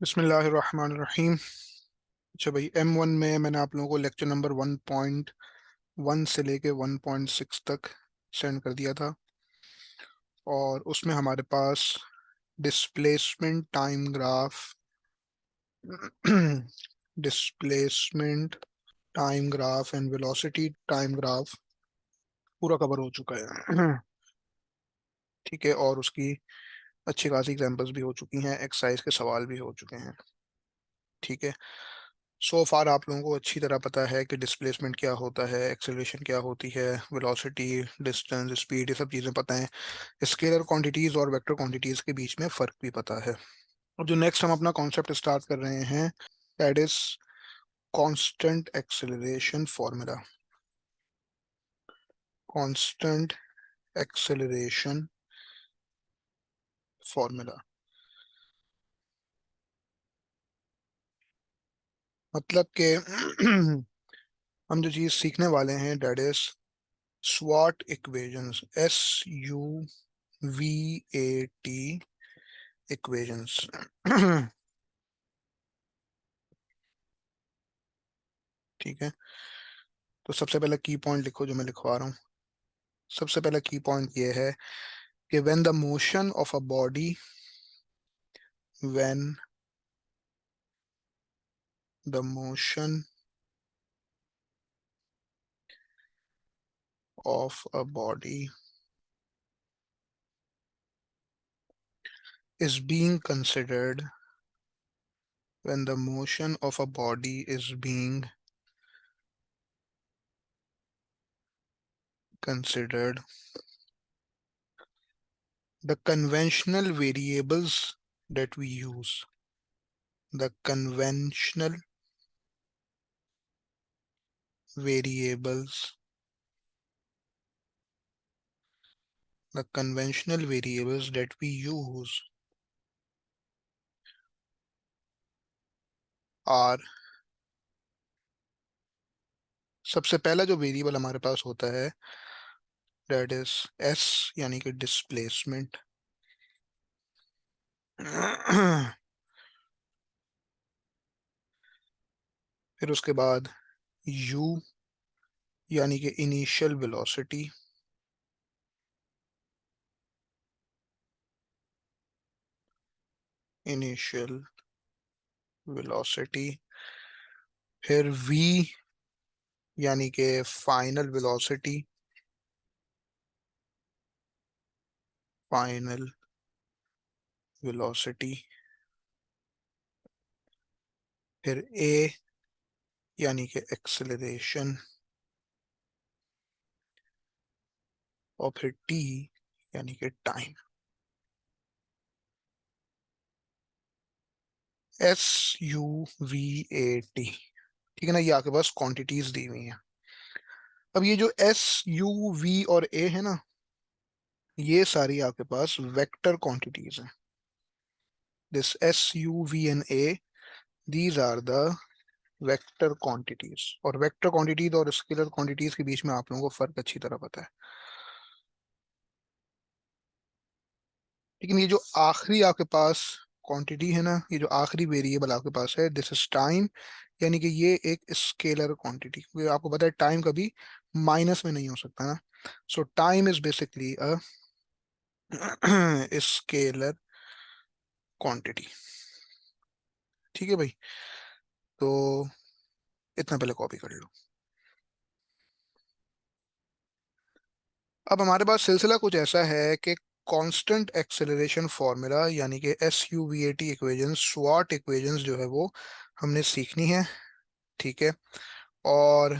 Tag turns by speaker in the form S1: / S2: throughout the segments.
S1: बिस्मिल्लाहिर्रहमानिर्रहीम। अच्छा भाई, M1 में मैंने आप लोगों को लेक्चर नंबर 1.1 से लेके 1.6 तक सेंड कर दिया था। और उसमें हमारे पास displacement time graph displacement time graph and velocity time graph पूरा कवर हो चुका है। ठीक है, और उसकी अच्छी खासी एग्जांपल्स भी हो चुकी हैं, एक्सरसाइज के सवाल भी हो चुके हैं। ठीक है, सो फार आप लोगों को अच्छी तरह पता है कि डिस्प्लेसमेंट क्या होता है, एक्सेलरेशन क्या होती है, वेलोसिटी, डिस्टेंस, स्पीड, ये सब चीज़ें पता हैं। स्केलर क्वांटिटीज और वेक्टर क्वांटिटीज के बीच में फ़र्क भी पता है। और जो नेक्स्ट हम अपना कॉन्सेप्ट स्टार्ट कर रहे हैं, that is constant acceleration formula. Constant acceleration formula मतलब कि हम जो चीज़ सीखने वाले हैं, that is SUVAT equations, SUVAT equations. ठीक है, तो सबसे पहला की पॉइंट लिखो जो मैं लिखवा रहा हूँ। सबसे पहला की पॉइंट ये है कि when the motion of a body, when the motion of a body is being considered, when the motion of a body is being considered, the conventional variables that we use, the conventional variables, the conventional variables that we use are, सबसे पहला जो variable हमारे पास होता है that is S, यानी कि displacement. फिर उसके बाद यू, यानी कि इनिशियल वेलोसिटी। Initial velocity. फिर वी, यानी कि फाइनल वेलोसिटी। Final velocity. फिर ए, यानी कि एक्सेलरेशन। और फिर टी, यानी कि टाइम। SUVAT। ठीक है ना, ये आपके पास क्वांटिटीज दी हुई हैं। अब ये जो SUV और A है ना, ये सारी आपके पास वेक्टर क्वांटिटीज हैं। This SUV and A, these are the vector quantities. और वेक्टर क्वांटिटीज और स्केलर क्वांटिटीज के बीच में आप लोगों को फर्क अच्छी तरह पता है। लेकिन ये जो आखिरी आपके पास क्वांटिटी है ना, ये जो आखिरी वेरिएबल आपके पास है, दिस इज टाइम, यानी कि ये एक स्केलर क्वांटिटी, क्योंकि आपको पता है टाइम कभी माइनस में नहीं हो सकता ना। सो time is basically a scalar quantity. ठीक है भाई, तो इतना पहले कॉपी कर लो। अब हमारे पास सिलसिला कुछ ऐसा है कि कांस्टेंट एक्सेलरेशन फार्मूला, यानी कि SUVAT इक्वेशंस, स्वाट इक्वेशंस जो है वो हमने सीखनी है। ठीक है, और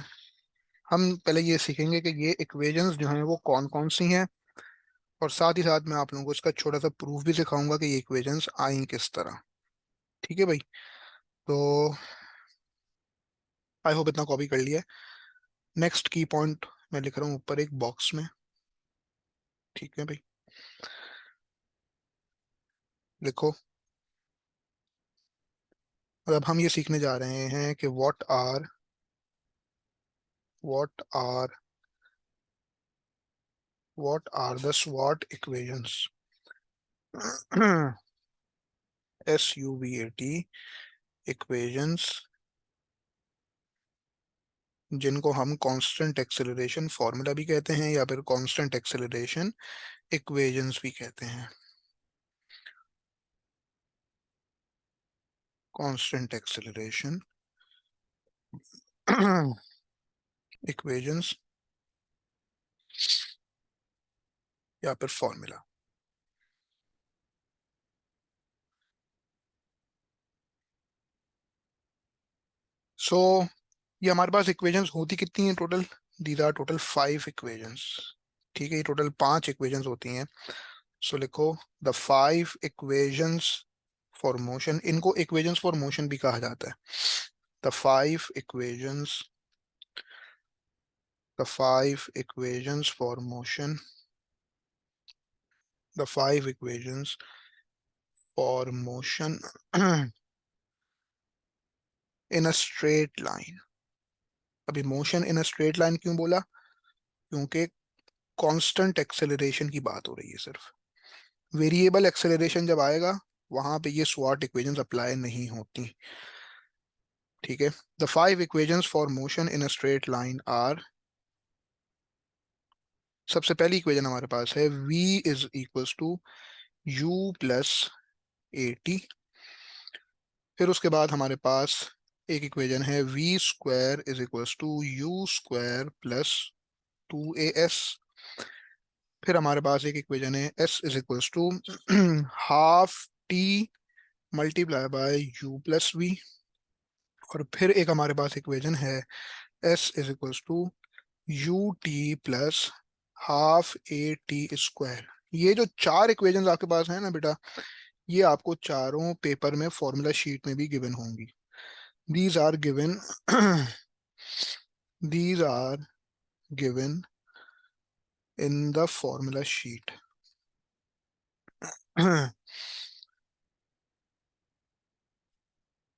S1: हम पहले ये सीखेंगे कि ये इक्वेशंस जो हैं वो कौन कौन सी हैं, और साथ ही साथ मैं आप लोगों को इसका छोटा सा प्रूफ भी सिखाऊंगा कि ये इक्वेशंस आई किस तरह। ठीक है भाई, तो आई होप इतना कॉपी कर लिया। नेक्स्ट की पॉइंट मैं लिख रहा हूँ ऊपर एक बॉक्स में। ठीक है भाई, लिखो। अब हम ये सीखने जा रहे हैं कि what are what are the SUVAT equations. SUVAT equations जिनको हम कांस्टेंट एक्सेलरेशन फॉर्मूला भी कहते हैं या फिर कांस्टेंट एक्सेलरेशन इक्वेशंस भी कहते हैं। कांस्टेंट एक्सेलरेशन इक्वेशंस या फिर फॉर्मूला। सो ये हमारे पास इक्वेशंस होती कितनी हैं total? These are total 5 equations. ठीक है, ये टोटल 5 इक्वेशंस होती हैं। सो लिखो द 5 इक्वेशंस फॉर मोशन, इनको इक्वेशंस फॉर मोशन भी कहा जाता है। The five equations the five equations for motion, the five equations for motion in a straight line। अभी motion in a straight line क्यों बोला? क्योंकि कांस्टेंट एक्सेलरेशन की बात हो रही है सिर्फ। वेरिएबल एक्सेलरेशन जब आएगा वहां पे ये स्वॉट इक्वेशंस अप्लाई नहीं होती। ठीक है, the five equations for motion in a straight line are, सबसे पहली इक्वेशन हमारे पास है v is equals to u plus A t. फिर उसके बाद हमारे पास एक इक्वेशन है v square is equals to u square plus 2as। फिर हमारे पास एक इक्वेशन है s is equals to half T multiply by you plus v. और फिर एक हमारे पास इक्वेशन है s is equals to U T plus half A T square. ये जो चार इक्वेशंस आपके पास है ना बेटा, ये आपको चारों पेपर में फॉर्मूला शीट में भी गिवन होंगी। these are given these are given in the formula sheet।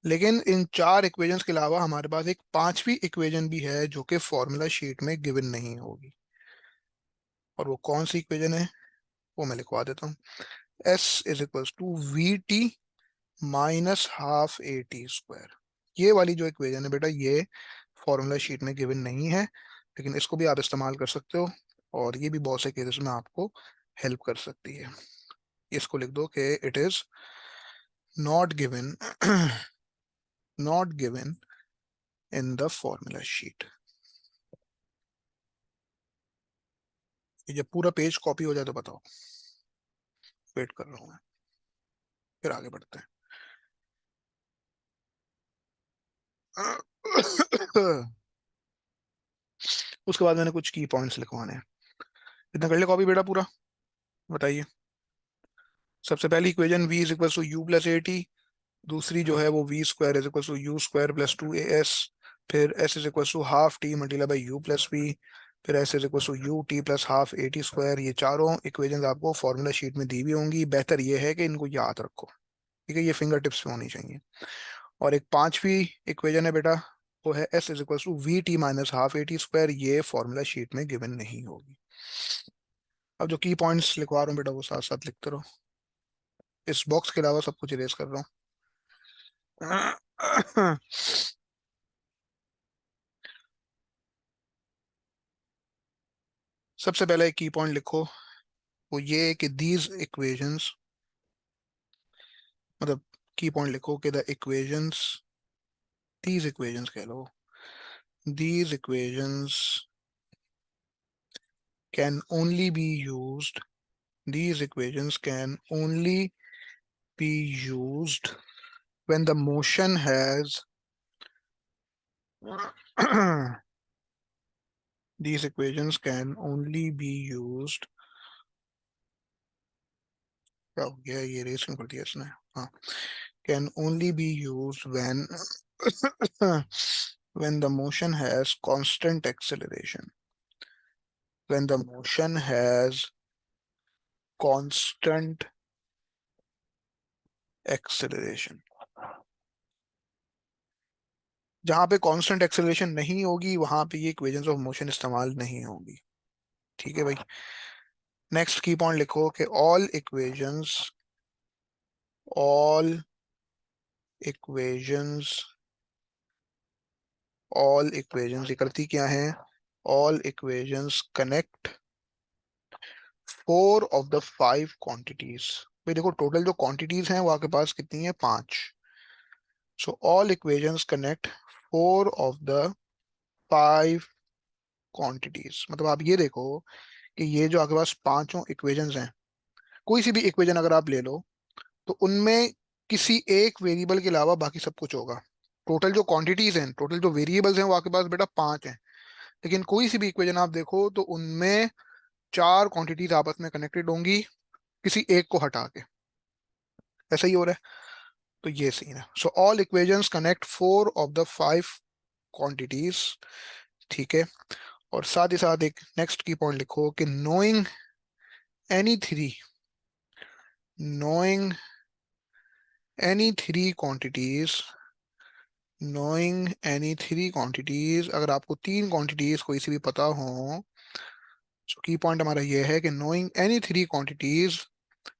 S1: लेकिन इन चार इक्वेशंस के अलावा हमारे पास एक पांचवी इक्वेशन भी है जो कि फॉर्मूला शीट में गिवन नहीं होगी। और वो कौन सी इक्वेशन है वो मैं लिखवा देता हूँ। S is equals to we T minus half A T square. ये वाली जो इक्वेशन है बेटा, ये फॉर्मूला शीट में गिवन नहीं है, लेकिन इसको भी आप इस्तेमाल कर सकते हो और ये भी बहुत से केसेस में आपको हेल्प कर सकती है। इसको लिख दो कि it is not given not given in the formula sheet. ये जब पूरा पेज कॉपी हो जाए तो बताओ, वेट कर रहा हूँ मैं। फिर आगे बढ़ते हैं। उसके बाद मैंने कुछ की पॉइंट्स लिखवाने हैं। इतना कर ले कॉपी बेटा पूरा। बताइए, सबसे पहली equation v is equal to you plus A t. दूसरी जो है वो v square is equal to u square plus 2as। फिर s is equal to half T multiply by u plus v. फिर s is equal to U T plus half A T square. ये चारों equations आपको formula sheet में दी हुई होंगी। बेहतर ये है कि इनको याद रखो। ठीक है, ये फिंगर टिप्स पे होनी चाहिए। और एक पांचवी इक्वेशन है बेटा, वो है s is equal to we T minus half A T square. ये फॉर्मूला शीट में गिवन नहीं होगी। अब जो की पॉइंट्स लिखवा रहा हूँ बेटा वो साथ साथ लिखते रहो। इस बॉक्स के अलावा सब कुछ इरेज कर रहा हूँ। सबसे पहले एक की पॉइंट लिखो, वो ये है कि दीज इक्वेशंस, मतलब की पॉइंट लिखो कि द इक्वेशंस, दीज इक्वेशंस कह लो, these equations can only be used, these equations can only be used when the motion has these equations can only be used, क्या हो गया ये रेस क्यों कर दिया इसने? हाँ, can only be used when when the motion has constant acceleration, when the motion has constant acceleration। जहां पे कांस्टेंट एक्सेलरेशन नहीं होगी वहां पे ये इक्वेशंस ऑफ मोशन इस्तेमाल नहीं होगी। ठीक है भाई। नेक्स्ट की पॉइंट लिखो कि all equations, all equations, all equations ये करती क्या है, all equations connect four of the five quantities. भाई देखो टोटल जो क्वांटिटीज हैं वो आपके पास कितनी है, पांच। So all equations connect four of the five quantities. मतलब आप ये देखो कि ये जो आपके पास पांचों इक्वेशंस हैं, कोई सी भी इक्वेशन अगर आप ले लो तो उनमें किसी एक वेरिएबल के अलावा बाकी सब कुछ होगा। टोटल जो क्वांटिटीज हैं, टोटल जो वेरिएबल्स हैं वो आपके पास बेटा पांच हैं, लेकिन कोई सी भी इक्वेशन आप देखो तो उनमें चार क्वांटिटीज आपस में कनेक्टेड होंगी किसी एक को हटा के। ऐसा ही हो रहा है। तो ये सीन है। So all equations connect four of the five quantities. ठीक है। और साथ ही साथ एक नेक्स्ट की पॉइंट लिखो कि any three knowing any three quantities knowing any three quantities, अगर आपको तीन क्वांटिटीज कोई सी भी पता हो। सो की पॉइंट हमारा ये है कि knowing any three quantities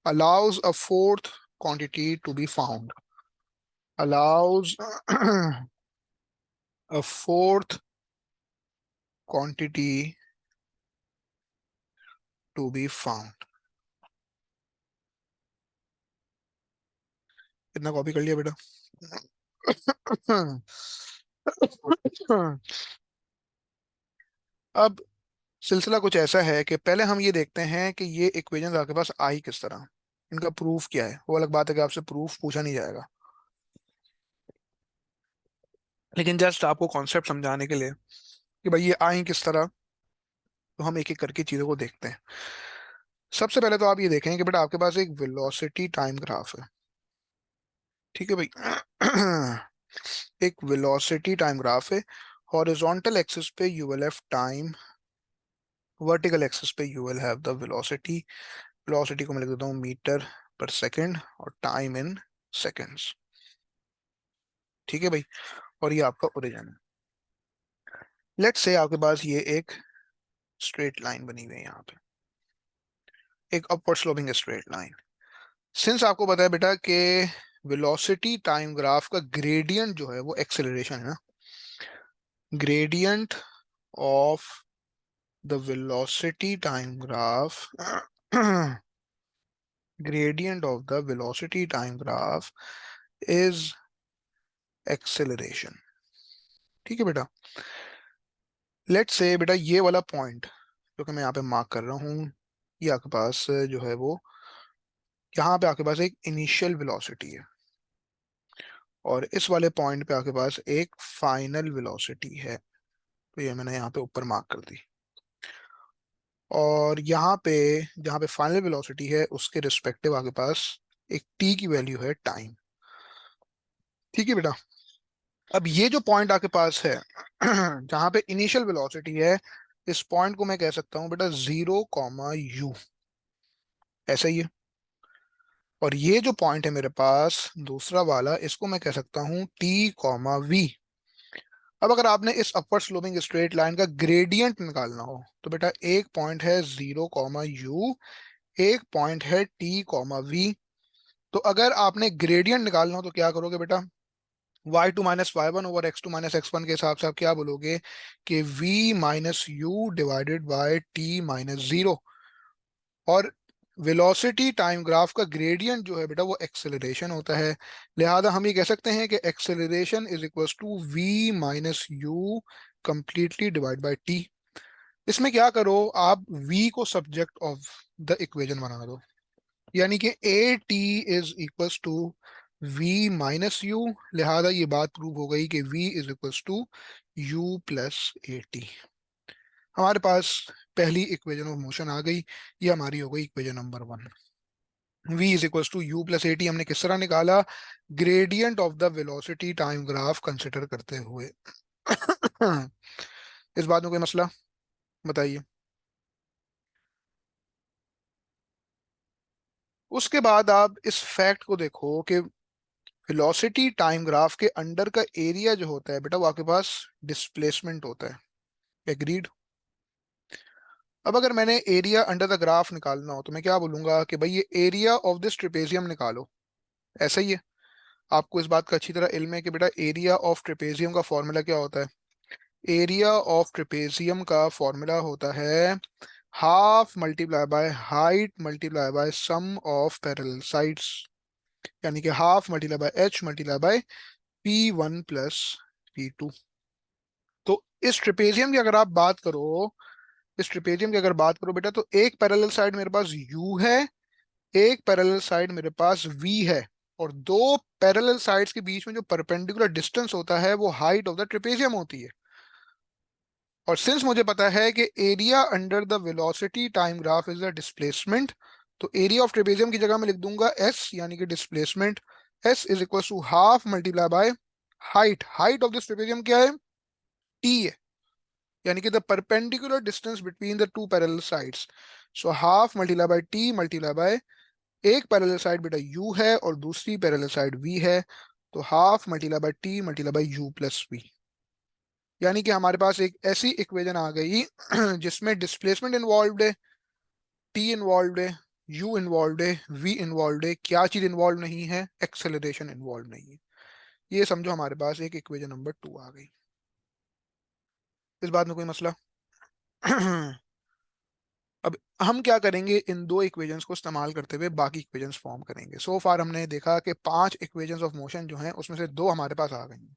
S1: allows a fourth quantity to be found, allows a fourth quantity to be found। कितना कॉपी कर लिया बेटा? अब सिलसिला कुछ ऐसा है कि पहले हम ये देखते हैं कि ये इक्वेशन आपके पास आई किस तरह, इनका प्रूफ क्या है। वो अलग बात है कि आपसे प्रूफ पूछा नहीं जाएगा, लेकिन जस्ट आपको कॉन्सेप्ट समझाने के लिए कि भाई ये आई किस तरह, तो हम एक एक करके चीजों को देखते हैं। सबसे पहले तो आप ये देखें कि बेटा आपके पास एक वेलोसिटी टाइम ग्राफ है। ठीक है भाई। एक वेलोसिटी टाइम ग्राफ है। हॉरिजॉन्टल एक्सिस पे you will have time, vertical axis पे you will have the velocity. Velocity को मैं लिख देता हूँ मीटर पर सेकंड और टाइम इन सेकंड्स। ठीक है भाई। और ये आपका ओरिजिन है। लेट्स से आपके पास ये एक स्ट्रेट लाइन बनी हुई है यहाँ पे, एक upward sloping straight line. Since आपको पता है बेटा कि वेलोसिटी टाइम ग्राफ का ग्रेडियंट जो है वो एक्सेलरेशन है ना, gradient of the velocity time graph gradient of the velocity time graph is acceleration। ठीक है बेटा। लेट्स से बेटा ये वाला पॉइंट जो कि मैं यहाँ पे मार्क कर रहा हूँ, ये आपके पास जो है वो, यहाँ पे आपके पास एक इनिशियल वेलोसिटी है और इस वाले पॉइंट पे आपके पास एक फाइनल वेलोसिटी है। तो ये मैंने यहाँ पे ऊपर मार्क कर दी। और यहाँ पे जहाँ पे फाइनल वेलोसिटी है उसके रिस्पेक्टिव आपके पास एक टी की वैल्यू है टाइम। ठीक है बेटा। अब ये जो पॉइंट आपके पास है जहां पे इनिशियल वेलोसिटी है, इस पॉइंट को मैं कह सकता हूं बेटा 0, u। ऐसा ही है। और ये जो पॉइंट है मेरे पास दूसरा वाला, इसको मैं कह सकता हूं t, v। अब अगर आपने इस अपवर्ड स्लोपिंग स्ट्रेट लाइन का ग्रेडियंट निकालना हो तो बेटा एक पॉइंट है 0, u, एक पॉइंट है t, v। तो अगर आपने ग्रेडियंट निकालना हो तो क्या करोगे बेटा, y2 - y1 over x2 - x1 के हिसाब से आप क्या बोलोगे कि v - u/t - 0। और वेलोसिटी टाइम ग्राफ का ग्रेडियंट जो है बेटा वो एक्सेलरेशन होता है। लिहाजा हम ये कह सकते हैं कि acceleration is equals to v - u completely divide by t. इसमें क्या करो, आप v को सब्जेक्ट ऑफ द इक्वेशन बना दो, यानी कि a T is equals to v - u। लिहाजा ये बात प्रूव हो गई कि v is equals to u+at। हमारे पास पहली इक्वेशन ऑफ मोशन आ गई। ये हमारी हो गई equation number 1। v is equals to u+at हमने किस तरह निकाला, gradient of the velocity time graph consider करते हुए। इस बात में कोई मसला बताइए। उसके बाद आप इस फैक्ट को देखो कि वेलोसिटी टाइम ग्राफ के अंडर का एरिया जो होता है बेटा वो आपके पास डिस्प्लेसमेंट होता है। एग्रीड। अब अगर मैंने एरिया अंडर द ग्राफ निकालना हो तो मैं क्या बोलूंगा कि भाई ये एरिया ऑफ दिस ट्रेपेजियम निकालो। ऐसा ही है। आपको इस बात का अच्छी तरह इल्म है कि बेटा एरिया ऑफ ट्रेपेजियम का फॉर्मूला क्या होता है? एरिया ऑफ ट्रेपेजियम का फॉर्मूला होता है half multiply by height multiply by sum of parallel sides, यानी कि half multiply by h multiply by P1 plus P2। तो इस ट्रेपेजियम की अगर आप बात करो, इस ट्रेपेजियम की अगर बात करो बेटा, तो एक पैरेलल साइड मेरे पास U है, एक पैरेलल साइड मेरे पास V है, और दो पैरेलल साइड्स के बीच में जो परपेंडिकुलर डिस्टेंस होता है वो हाइट ऑफ द ट्रेपेजियम होती है। और सिंस मुझे पता है कि area under the velocity time graph is the displacement, तो एरिया ऑफ ट्रेपेजियम की जगह मैं लिख दूंगा एस, यानी कि displacement. S is equal to half multiply by height. Height of this trapezium क्या है? टी है, यानी कि the perpendicular distance between the two parallel sides. So half multiply by t multiply by, एक पैरेलल साइड बेटा u है और दूसरी पैरेलल साइड वी है, तो half multiply by t multiply by you plus v. यानी कि हमारे पास एक ऐसी इक्वेशन आ गई जिसमें डिस्प्लेसमेंट इन्वॉल्व है, टी इन्वॉल्व है, यू इन्वॉल्व है, वी इन्वॉल्व है। क्या चीज इन्वॉल्व नहीं है? एक्सेलरेशन इन्वॉल्व नहीं है। ये समझो हमारे पास एक इक्वेशन नंबर 2 आ गई। इस बात में कोई मसला? अब हम क्या करेंगे, इन दो इक्वेशंस को इस्तेमाल करते हुए बाकी इक्वेशंस फॉर्म करेंगे। सो फार हमने देखा कि 5 इक्वेशंस ऑफ मोशन जो हैं उसमें से दो हमारे पास आ गई हैं।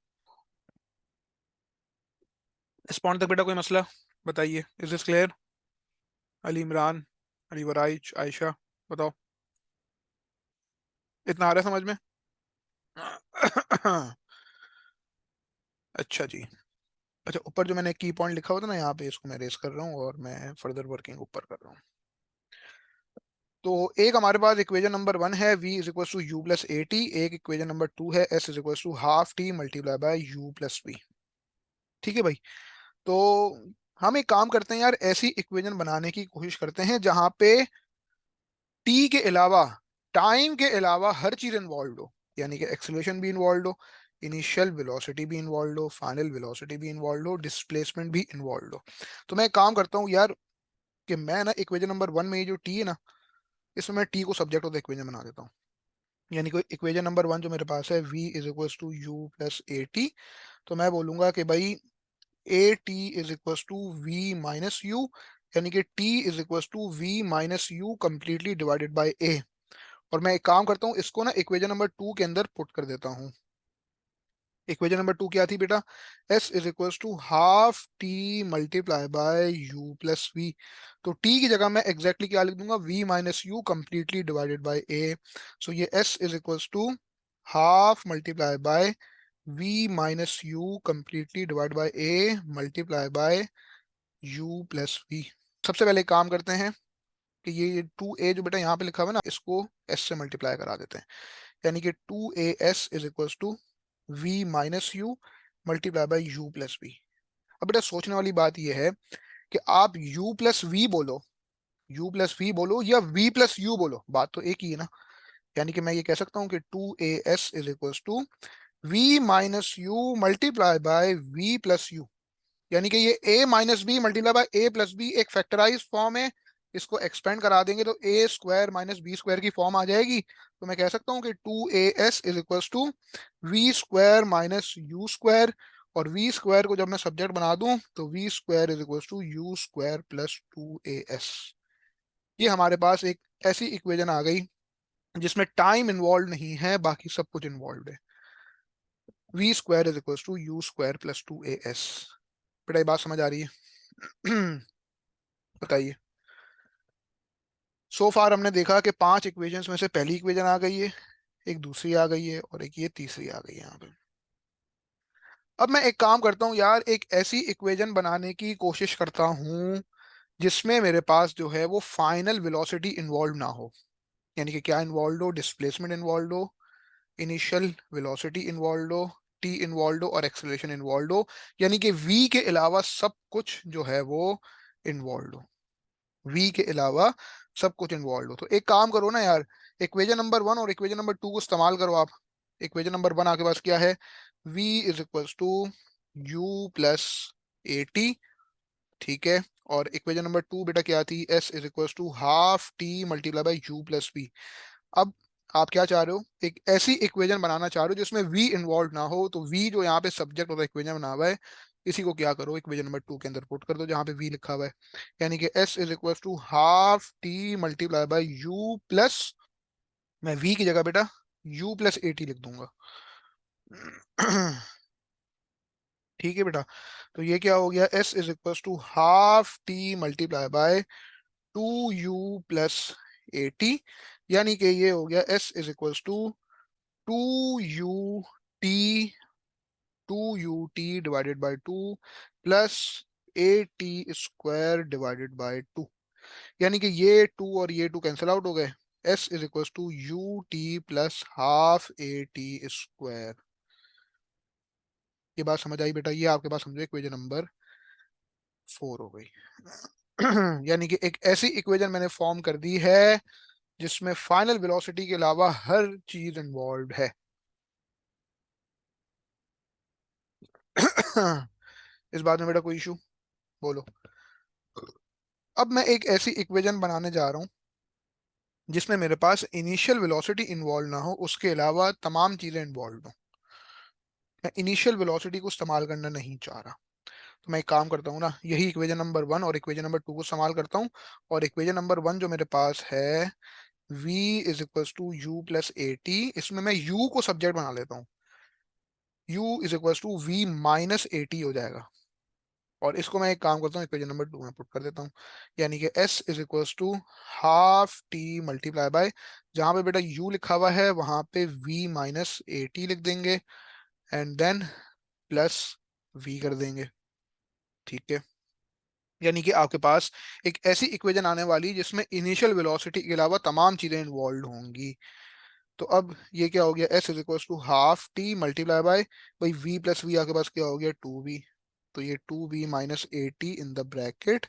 S1: इस पॉइंट तक बेटा कोई मसला? बताइए, is this clear? Ali Imran, Ali Waraich, Ayesha, बताओ, इतना आ रहा है समझ में? अच्छा जी। अच्छा, ऊपर जो मैंने की पॉइंट लिखा हुआ था ना यहाँ पे, इसको मैं रेस कर रहा हूँ और मैं फर्दर वर्किंग ऊपर कर रहा हूँ। तो एक हमारे पास इक्वेशन नंबर 1 है v is equal to you plus A t, एक इक्वेशन नंबर 2 है s is equal to half T multiply by you plus v. ठीक है भाई। तो हम एक काम करते हैं यार, ऐसी इक्वेशन बनाने की कोशिश करते हैं जहां पे टी के अलावा, टाइम के अलावा हर चीज इन्वॉल्व हो, यानी कि एक्सेलरेशन भी इन्वॉल्व हो, इनिशियल वेलोसिटी भी इन्वॉल्व हो, फाइनल वेलोसिटी भी इन्वॉल्व हो, डिस्प्लेसमेंट भी इन्वॉल्व हो। तो मैं एक काम करता हूँ यार, कि मैं ना इक्वेशन नंबर 1 में ये जो टी है ना, इसमें मैं टी को सब्जेक्ट ऑफ द इक्वेशन बना देता हूँ। यानी कि इक्वेशन नंबर 1 जो मेरे पास है v is equal to you plus A T, तो मैं बोलूंगा कि भाई A T is equal to V minus U, यानी कि t is equal to V minus you completely divided by A. और मैं एक काम करता हूँ, इसको ना इक्वेशन नंबर 2 के अंदर पुट कर देता हूँ। इक्वेशन नंबर 2 क्या थी बेटा? s is equal to half T multiply by you plus v. तो t की जगह मैं एग्जैक्टली क्या लिख दूंगा? v minus you completely divided by a। So ये s is equal to half multiply by v minus you completely divide by a multiply by u plus v। सबसे पहले एक काम करते हैं कि ये 2a जो बेटा यहाँ पे लिखा हुआ है ना, इसको s से मल्टीप्लाई करा देते हैं। यानी कि 2as is equal to v minus u multiply by u plus v. अब बेटा सोचने वाली बात यह है कि आप u प्लस वी बोलो, u प्लस वी बोलो या v प्लस यू बोलो, बात तो एक ही है ना। यानी कि मैं ये कह सकता हूँ कि 2as is equal to v minus u multiply by v plus u. यानी कि ये a minus b multiply by a plus b एक फैक्टराइज फॉर्म है। इसको एक्सपेंड करा देंगे तो a square minus b square की फॉर्म आ जाएगी। तो मैं कह सकता हूँ कि 2as is equal to v square minus u square, और वी स्क्वायर को जब मैं सब्जेक्ट बना दूं तो we square is equal to u square plus 2as। ये हमारे पास एक ऐसी इक्वेशन आ गई जिसमें टाइम इन्वॉल्व नहीं है, बाकी सब कुछ इन्वॉल्व है। V square is equal to u square plus 2as। बेटा ये बात समझ आ रही है? बताइए। सो फार हमने देखा कि 5 इक्वेशंस में से पहली इक्वेशन आ गई है, एक दूसरी आ गई है और एक ये तीसरी आ गई है यहाँ पे। अब मैं एक काम करता हूँ यार, एक ऐसी इक्वेशन बनाने की कोशिश करता हूँ जिसमें मेरे पास जो है वो फाइनल वेलोसिटी इन्वॉल्व ना हो। यानी कि क्या इन्वॉल्व हो? डिस्प्लेसमेंट इन्वॉल्व हो, इनिशियल वेलोसिटी इन्वॉल्व हो, टी इन्वॉल्व हो और एक्सेलरेशन इन्वॉल्व हो। यानी कि वी के अलावा सब कुछ जो है वो इन्वॉल्व हो, वी के अलावा सब कुछ इन्वॉल्व हो। तो एक काम करो ना यार, इक्वेशन नंबर 1 और इक्वेशन नंबर 2 को इस्तेमाल करो आप। इक्वेशन नंबर 1 आपके पास क्या है? v is equal to you plus A t, ठीक है। और इक्वेशन नंबर 2 बेटा क्या थी? s is equal to half T multiply by u plus b. अब आप क्या चाह रहे हो, एक ऐसी इक्वेशन बनाना चाह रहे हो जिसमें v इन्वॉल्व ना हो, तो v जो यहाँ पे सब्जेक्ट होता है इक्वेशन बना हुआ है, इसी को क्या करो, इक्वेशन नंबर 2 के अंदर पुट कर दो जहाँ पे v लिखा हुआ है। यानी कि s is equal to half T multiply by u plus, मैं v की जगह बेटा u प्लस ए टी लिख दूंगा। ठीक है बेटा, तो ये क्या हो गया, s is equal to half T multiply by 2u plus A t, यानी कि ये हो गया s is equal to 2ut, 2ut divided by 2 plus A T square divided by 2, यानी कि ये 2 और ये 2 कैंसिल आउट हो गए, s is equal to U T plus half A T square. ये बात समझ आई बेटा, ये आपके पास समझो इक्वेशन नंबर 4 हो गई। यानी कि एक ऐसी इक्वेशन मैंने फॉर्म कर दी है जिसमें फाइनल वेलोसिटी के अलावा हर चीज इन्वॉल्व है। इस बात में बेटा कोई इशू, बोलो। अब मैं एक ऐसी इक्वेशन बनाने जा रहा हूं जिसमें मेरे पास इनिशियल वेलोसिटी इन्वॉल्व ना हो, उसके अलावा तमाम चीजें इन्वॉल्व हो। मैं इनिशियल वेलोसिटी को इस्तेमाल करना नहीं चाह रहा, तो मैं एक काम करता हूँ ना, यही इक्वेशन नंबर 1 और इक्वेशन नंबर 2 को इस्तेमाल करता हूँ। और इक्वेशन नंबर 1 जो मेरे पास है, v is equal to you plus A t, इसमें मैं u को सब्जेक्ट बना लेता हूँ, u is equal to v minus a T हो जाएगा। और इसको मैं एक काम करता हूँ, इक्वेशन नंबर 2 में पुट कर देता हूँ, यानी कि s is equal to half T multiply by, जहां पे बेटा u लिखा हुआ है वहां पे v माइनस ए टी लिख देंगे, एंड देन प्लस v कर देंगे। ठीक है, यानी कि आपके पास एक ऐसी इक्वेशन आने वाली जिसमें इनिशियल वेलोसिटी के अलावा तमाम चीजें इन्वॉल्व होंगी। तो अब ये क्या हो गया, s is equal to half T multiply by, भाई v प्लस वी आपके पास क्या हो गया, 2v, तो ये 2v minus a t in the bracket,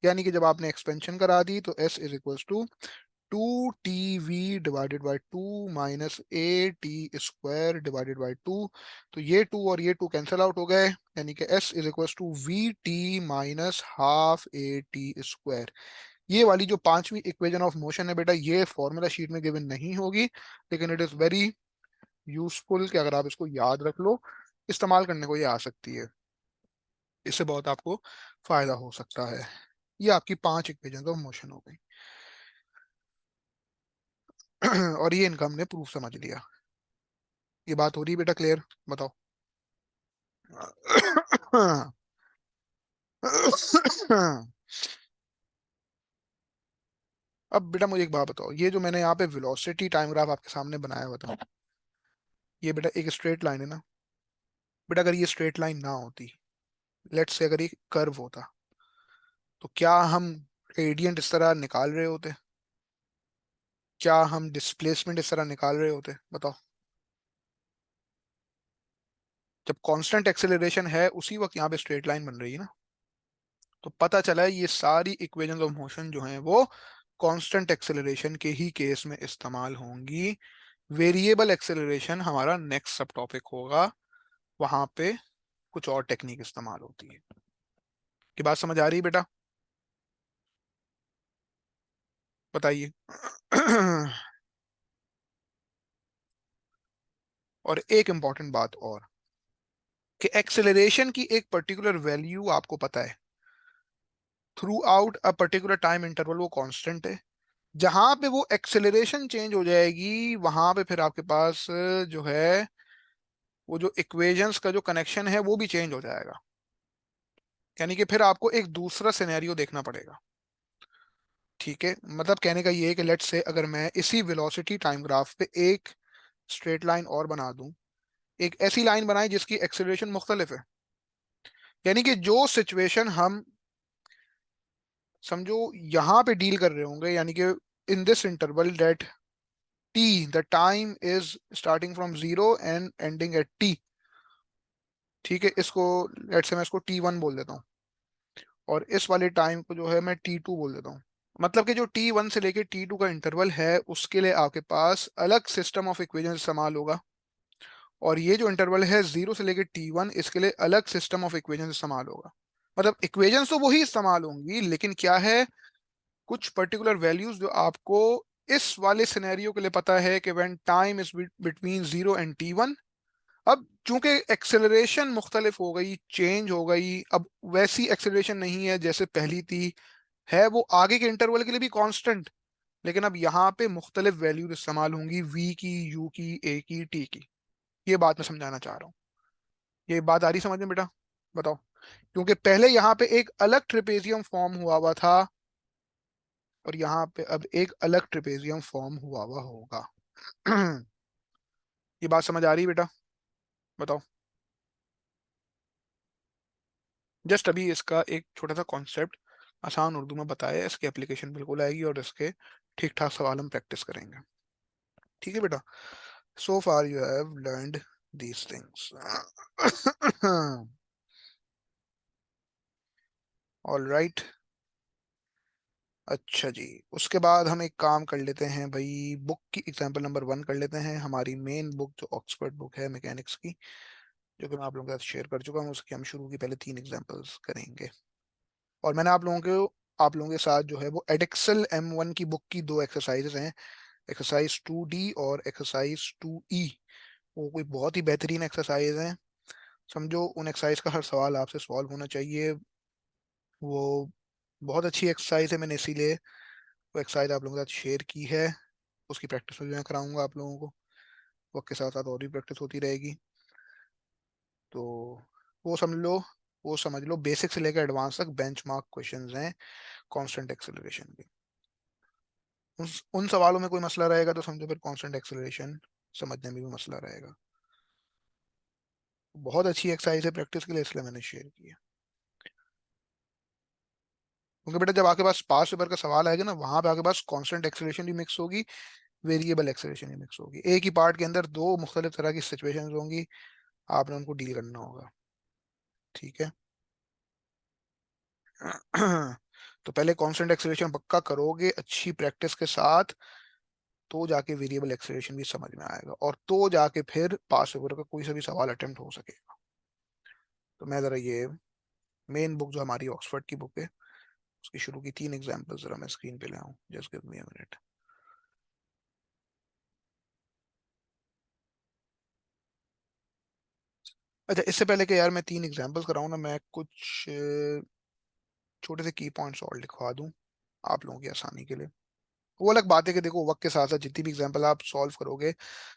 S1: यानी कि जब आपने एक्सपेंशन करा दी तो s is equal to 2tv divided by 2 minus a T square divided by 2, तो ये 2 और ये 2 कैंसिल आउट हो गए, यानी कि s is equal to we T minus half A T square. ये वाली जो पांचवी इक्वेशन ऑफ मोशन है बेटा, ये फॉर्मूला शीट में गिवन नहीं होगी, लेकिन इट इज वेरी यूजफुल कि अगर आप इसको याद रख लो, इस्तेमाल करने को ये आ सकती है, इससे बहुत आपको फायदा हो सकता है। ये आपकी 5 इक्वेशन ऑफ मोशन हो गई। और ये इनका हमने प्रूफ समझ लिया। ये बात हो रही है बेटा, क्लियर, बताओ। अब बेटा मुझे एक बात बताओ, ये जो मैंने यहाँ पे वेलोसिटी टाइम ग्राफ आपके सामने बनाया हुआ था, ये बेटा एक स्ट्रेट लाइन है ना, बेटा अगर ये स्ट्रेट लाइन ना होती, लेट्स से अगर ये कर्व होता, तो क्या हम रेडियंट इस तरह निकाल रहे होते, क्या हम डिस्प्लेसमेंट इस तरह निकाल रहे होते, बताओ। जब कांस्टेंट एक्सेलरेशन है उसी वक्त यहाँ पे स्ट्रेट लाइन बन रही है ना, तो पता चला है ये सारी इक्वेशंस ऑफ मोशन जो हैं वो कांस्टेंट एक्सेलरेशन के ही केस में इस्तेमाल होंगी। वेरिएबल एक्सेलरेशन हमारा नेक्स्ट सब टॉपिक होगा, वहां पे कुछ और टेक्निक इस्तेमाल होती है। की बात समझ आ रही है बेटा, बताइए। और एक इंपॉर्टेंट बात और, कि एक्सेलरेशन की एक पर्टिकुलर वैल्यू आपको पता है, through out a particular time interval वो कांस्टेंट है, जहां पे वो एक्सेलरेशन चेंज हो जाएगी वहां पे फिर आपके पास जो है वो जो इक्वेशंस का जो कनेक्शन है वो भी चेंज हो जाएगा, यानी कि फिर आपको एक दूसरा सिनेरियो देखना पड़ेगा। ठीक है, मतलब कहने का ये है कि लेट्स से अगर मैं इसी वेलोसिटी टाइम ग्राफ पे एक स्ट्रेट लाइन और बना दूं, एक ऐसी लाइन बनाई जिसकी एक्सेलरेशन मुख्तलिफ है, यानी कि जो सिचुएशन हम समझो यहाँ पे डील कर रहे होंगे, यानी कि in this interval that T, the time is starting from zero and ending at T. ठीक है, इसको लेट्स से मैं इसको T1 बोल देता हूँ, और इस वाले टाइम को जो है मैं T2 बोल देता हूँ। मतलब कि जो T1 से लेके T2 का इंटरवल है उसके लिए आपके पास अलग सिस्टम ऑफ इक्वेशन इस्तेमाल होगा, और ये जो इंटरवल है 0 से लेके T1, इसके लिए अलग सिस्टम ऑफ इक्वेशन इस्तेमाल होगा। मतलब इक्वेशंस तो वही इस्तेमाल होंगी, लेकिन क्या है, कुछ पर्टिकुलर वैल्यूज जो आपको इस वाले सिनेरियो के लिए पता है कि when time is between 0 and t1, अब चूंकि एक्सेलरेशन मुख्तलिफ हो गई, चेंज हो गई, अब वैसी एक्सेलरेशन नहीं है जैसे पहली थी, है वो आगे के इंटरवल के लिए भी कांस्टेंट, लेकिन अब यहाँ पे मुख्तलिफ वैल्यूज इस्तेमाल होंगी, v की, u की, a की, t की। ये बात मैं समझाना चाह रहा हूँ। ये बात आ रही समझ में बेटा? बताओ। क्योंकि पहले यहाँ पे एक अलग ट्रेपेजियम फॉर्म हुआ हुआ था, और यहाँ पे अब एक अलग ट्रेपेजियम फॉर्म हुआ हुआ होगा। ये बात समझ आ रही है बेटा? बताओ। जस्ट अभी इसका एक छोटा सा कॉन्सेप्ट आसान उर्दू में बताया, इसकी एप्लीकेशन बिल्कुल आएगी और इसके ठीक ठाक सवाल हम प्रैक्टिस करेंगे। ठीक है बेटा? So far you have learned these things. All right. अच्छा जी, उसके बाद हम एक काम कर लेते हैं भाई, बुक की एग्जांपल नंबर 1 कर लेते हैं। हमारी मेन बुक जो ऑक्सफोर्ड बुक है मैकेनिक्स की, जो कि मैं आप लोगों के साथ शेयर कर चुका हूँ, उसके हम शुरू की पहले 3 एग्जांपल्स करेंगे। और मैंने आप लोगों के साथ जो है वो एडेक्सल M1 की बुक की 2 एक्सरसाइजेस हैं, एक्सरसाइज 2D और एक्सरसाइज 2E। वो कोई बहुत ही बेहतरीन एक्सरसाइज हैं। समझो उन एक्सरसाइज का हर सवाल आपसे सॉल्व होना चाहिए। वो बहुत अच्छी एक्सरसाइज है, मैंने इसीलिए वो एक्सरसाइज आप लोगों के साथ शेयर की है। उसकी प्रैक्टिस भी मैं कराऊंगा आप लोगों को, वक्त के साथ साथ और भी प्रैक्टिस होती रहेगी। तो वो समझ लो वो समझ लो बेसिक से लेकर एडवांस तक बेंचमार्क क्वेश्चंस हैं कांस्टेंट एक्सेलरेशन के। उन सवालों में कोई मसला रहेगा तो समझो फिर कांस्टेंट एक्सेलरेशन समझने में भी मसला रहेगा। बहुत अच्छी एक्सरसाइज है प्रैक्टिस के लिए, इसलिए मैंने शेयर की है। क्योंकि बेटा जब आपके पास पास पेपर का सवाल आएगा ना, वहां पे आपके पास कांस्टेंट एक्सेलरेशन भी मिक्स होगी, वेरिएबल एक्सेलरेशन भी मिक्स होगी। एक ही पार्ट के अंदर दो मुख्तलिफ तरह की सिचुएशंस होंगी, आपने उनको डील करना होगा। ठीक है? तो पहले कांस्टेंट एक्सेलरेशन पक्का करोगे अच्छी प्रैक्टिस के साथ, तो जाके वेरिएबल एक्सेलरेशन भी समझ में आएगा, और तो जाके फिर पास पेपर का कोई सा भी सवाल अटेम्प्ट हो सकेगा। तो मैं जरा ये मेन बुक जो हमारी ऑक्सफोर्ड की बुक है, उसकी शुरू की 3 एग्जांपल्स जरा मैं स्क्रीन पे ले आऊं। Just give me a minute. अच्छा, इससे पहले कि यार मैं 3 एग्जांपल्स कराऊं ना, मैं कुछ छोटे से की पॉइंट्स और लिखवा दूं आप लोगों की आसानी के लिए। वो अलग बात है कि देखो वक्त के साथ साथ जितनी भी एग्जांपल आप सॉल्व करोगे,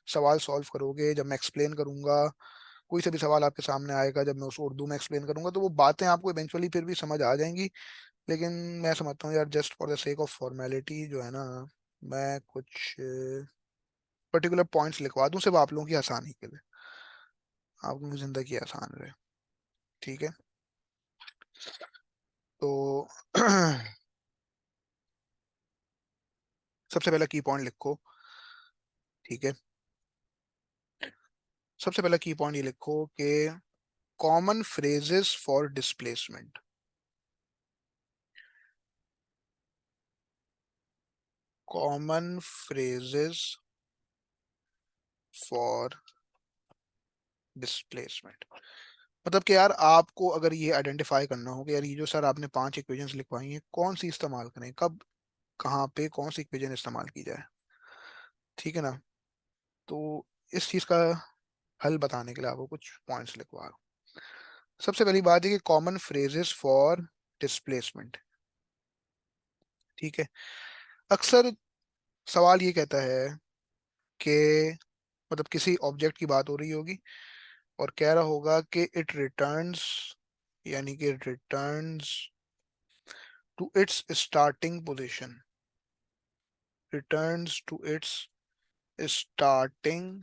S1: सवाल सॉल्व करोगे, जब मैं एक्सप्लेन करूंगा, कोई सा भी सवाल आपके सामने आएगा, जब मैं उसको उर्दू में एक्सप्लेन करूंगा, तो वो बातें आपको इवेंचुअली फिर भी समझ आ जाएंगी। लेकिन मैं समझता हूँ यार, just for the sake of formality जो है ना, मैं कुछ पर्टिकुलर पॉइंट्स लिखवा दूं सिर्फ आप लोगों की आसानी के लिए, आप लोगों की जिंदगी आसान रहे। ठीक है? तो सबसे पहला की पॉइंट लिखो। ठीक है? सबसे पहला की पॉइंट ये लिखो कि common phrases for displacement. Common phrases for displacement. मतलब कि यार आपको अगर ये आइडेंटिफाई करना हो कि यार ये जो सर आपने 5 इक्वेशंस लिखवाई हैं, कौन सी इस्तेमाल करें, कब, कहाँ पे कौन सी इक्वेशन इस्तेमाल की जाए। ठीक है ना? तो इस चीज का हल बताने के लिए आपको कुछ पॉइंट्स लिखवा रहा हूँ। सबसे पहली बात है कि कॉमन फ्रेजेस फॉर डिस्प्लेसमेंट। ठीक है? अक्सर सवाल ये कहता है कि, मतलब किसी ऑब्जेक्ट की बात हो रही होगी और कह रहा होगा कि इट रिटर्न्स, यानी कि returns to its starting position, returns to its starting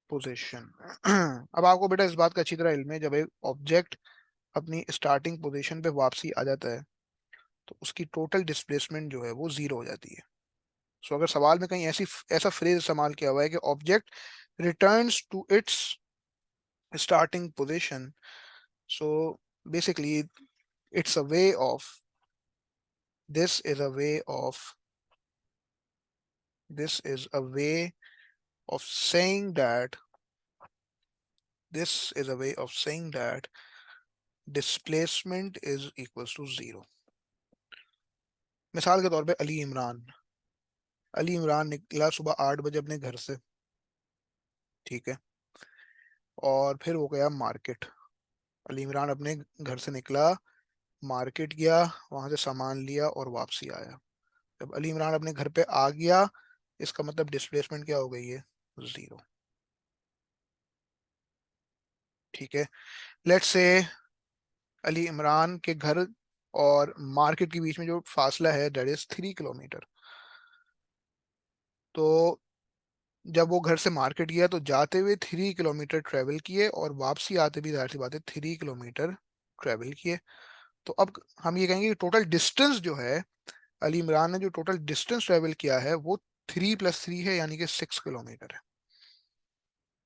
S1: position. अब आपको बेटा इस बात का अच्छी तरह इल्म है, जब एक ऑब्जेक्ट अपनी स्टार्टिंग पोजीशन पे वापसी आ जाता है, तो उसकी टोटल डिस्प्लेसमेंट जो है वो जीरो हो जाती है। सो अगर सवाल में कहीं ऐसा फ्रेज इस्तेमाल किया हुआ है कि object returns to its starting position, so basically it's a way of, this is a way of, this is a way of saying that, this is a way of saying that displacement is equals to 0। मिसाल के तौर पे अली इमरान, अली इमरान निकला सुबह 8 बजे अपने घर से, ठीक है, और फिर वो गया मार्केट। अली इमरान अपने घर से निकला, मार्केट गया, वहां से सामान लिया और वापसी आया। जब अली इमरान अपने घर पे आ गया, इसका मतलब डिस्प्लेसमेंट क्या हो गई है? 0। ठीक है, लेट्स से अली इमरान के घर और मार्केट के बीच में जो फासला है दैट इज 3 किलोमीटर। तो जब वो घर से मार्केट गया तो जाते हुए 3 किलोमीटर ट्रेवल किए और वापसी आते भी जाहिर सी बात है 3 किलोमीटर ट्रेवल किए। तो अब हम ये कहेंगे कि टोटल डिस्टेंस जो है, अली इमरान ने जो टोटल डिस्टेंस ट्रेवल किया है वो 3 + 3 है, यानी कि 6 किलोमीटर है।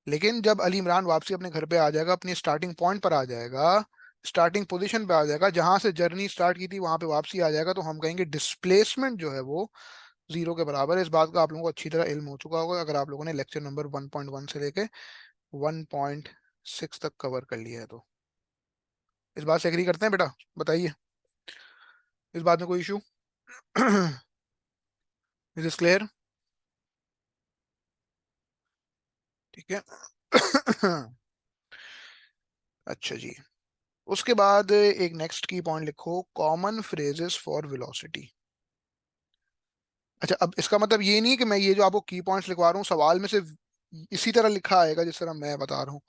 S1: लेकिन जब अली इमरान वापसी अपने घर पे आ जाएगा, अपनी स्टार्टिंग पॉइंट पर आ जाएगा, स्टार्टिंग पोजीशन पे आ जाएगा, जहां से जर्नी स्टार्ट की थी वहां पे वापसी आ जाएगा, तो हम कहेंगे डिस्प्लेसमेंट जो है वो 0 के बराबर है। इस बात का आप लोगों को अच्छी तरह इल्म हो चुका होगा अगर आप लोगों ने लेक्चर नंबर 1.1 से लेके 1.6 तक कवर कर लिया है तो। इस बात से एग्री करते हैं बेटा? बताइए, इस बात में कोई इशू? Is is clear? ठीक है। अच्छा जी, उसके बाद एक नेक्स्ट की पॉइंट लिखो, कॉमन फ्रेजेस फॉर वेलोसिटी। अच्छा, अब इसका मतलब ये नहीं है कि मैं ये जो आपको की पॉइंट्स लिखवा रहा हूँ सवाल में सिर्फ इसी तरह लिखा आएगा जिस तरह मैं बता रहा हूँ,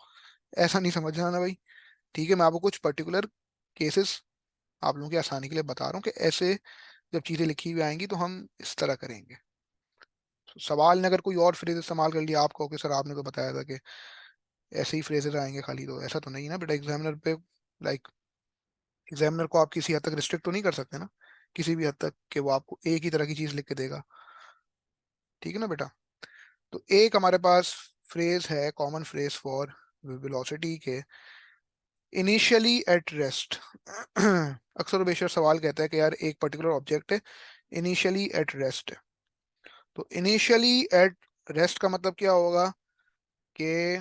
S1: ऐसा नहीं समझना ना भाई। ठीक है, मैं आपको कुछ पर्टिकुलर केसेस आप लोगों की आसानी के लिए बता रहा हूँ कि ऐसे जब चीजें लिखी हुई आएंगी तो हम इस तरह करेंगे। तो सवाल ने अगर कोई और फ्रेज इस्तेमाल कर लिया, आप कहोगे सर आपने तो बताया था कि ऐसे ही फ्रेजेस आएंगे खाली, तो ऐसा तो नहीं ना बेटा। एग्जामिनर पे लाइक एग्जामिनर को आप किसी हद तक रिस्ट्रिक्ट तो नहीं कर सकते ना, किसी भी हद तक कि वो आपको एक ही तरह की चीज लिख के देगा। ठीक है ना बेटा? तो एक हमारे पास फ्रेज है, कॉमन फ्रेज फॉर वेलोसिटी के, इनिशियली एट रेस्ट। अक्सर और बेशर सवाल कहता है कि यार एक पर्टिकुलर ऑब्जेक्ट है, इनिशियली एट रेस्ट। तो इनिशियली एट रेस्ट का मतलब क्या होगा कि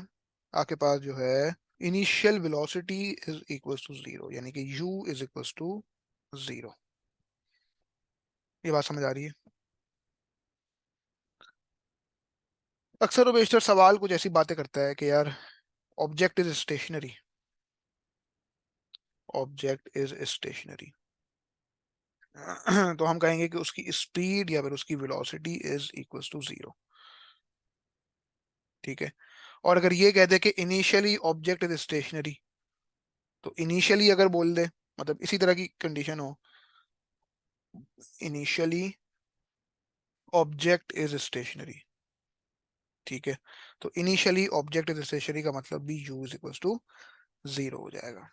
S1: आपके पास जो है initial velocity is equals to 0, यानी कि u इज इक्वल्स टू 0। ये बात समझ आ रही है? अक्सर और बेशतर सवाल कुछ ऐसी बातें करता है कि यार object is stationary, object is stationary. तो हम कहेंगे कि उसकी स्पीड या फिर उसकी वेलोसिटी इज इक्वल्स टू 0। ठीक है, और अगर ये कहते कि इनिशियली ऑब्जेक्ट इज स्टेशनरी, तो इनिशियली अगर बोल दे, मतलब इसी तरह की कंडीशन हो, इनिशियली ऑब्जेक्ट इज स्टेशनरी। ठीक है, तो इनिशियली ऑब्जेक्ट इज स्टेशनरी का मतलब भी u इज इक्वल्स टू 0 हो जाएगा।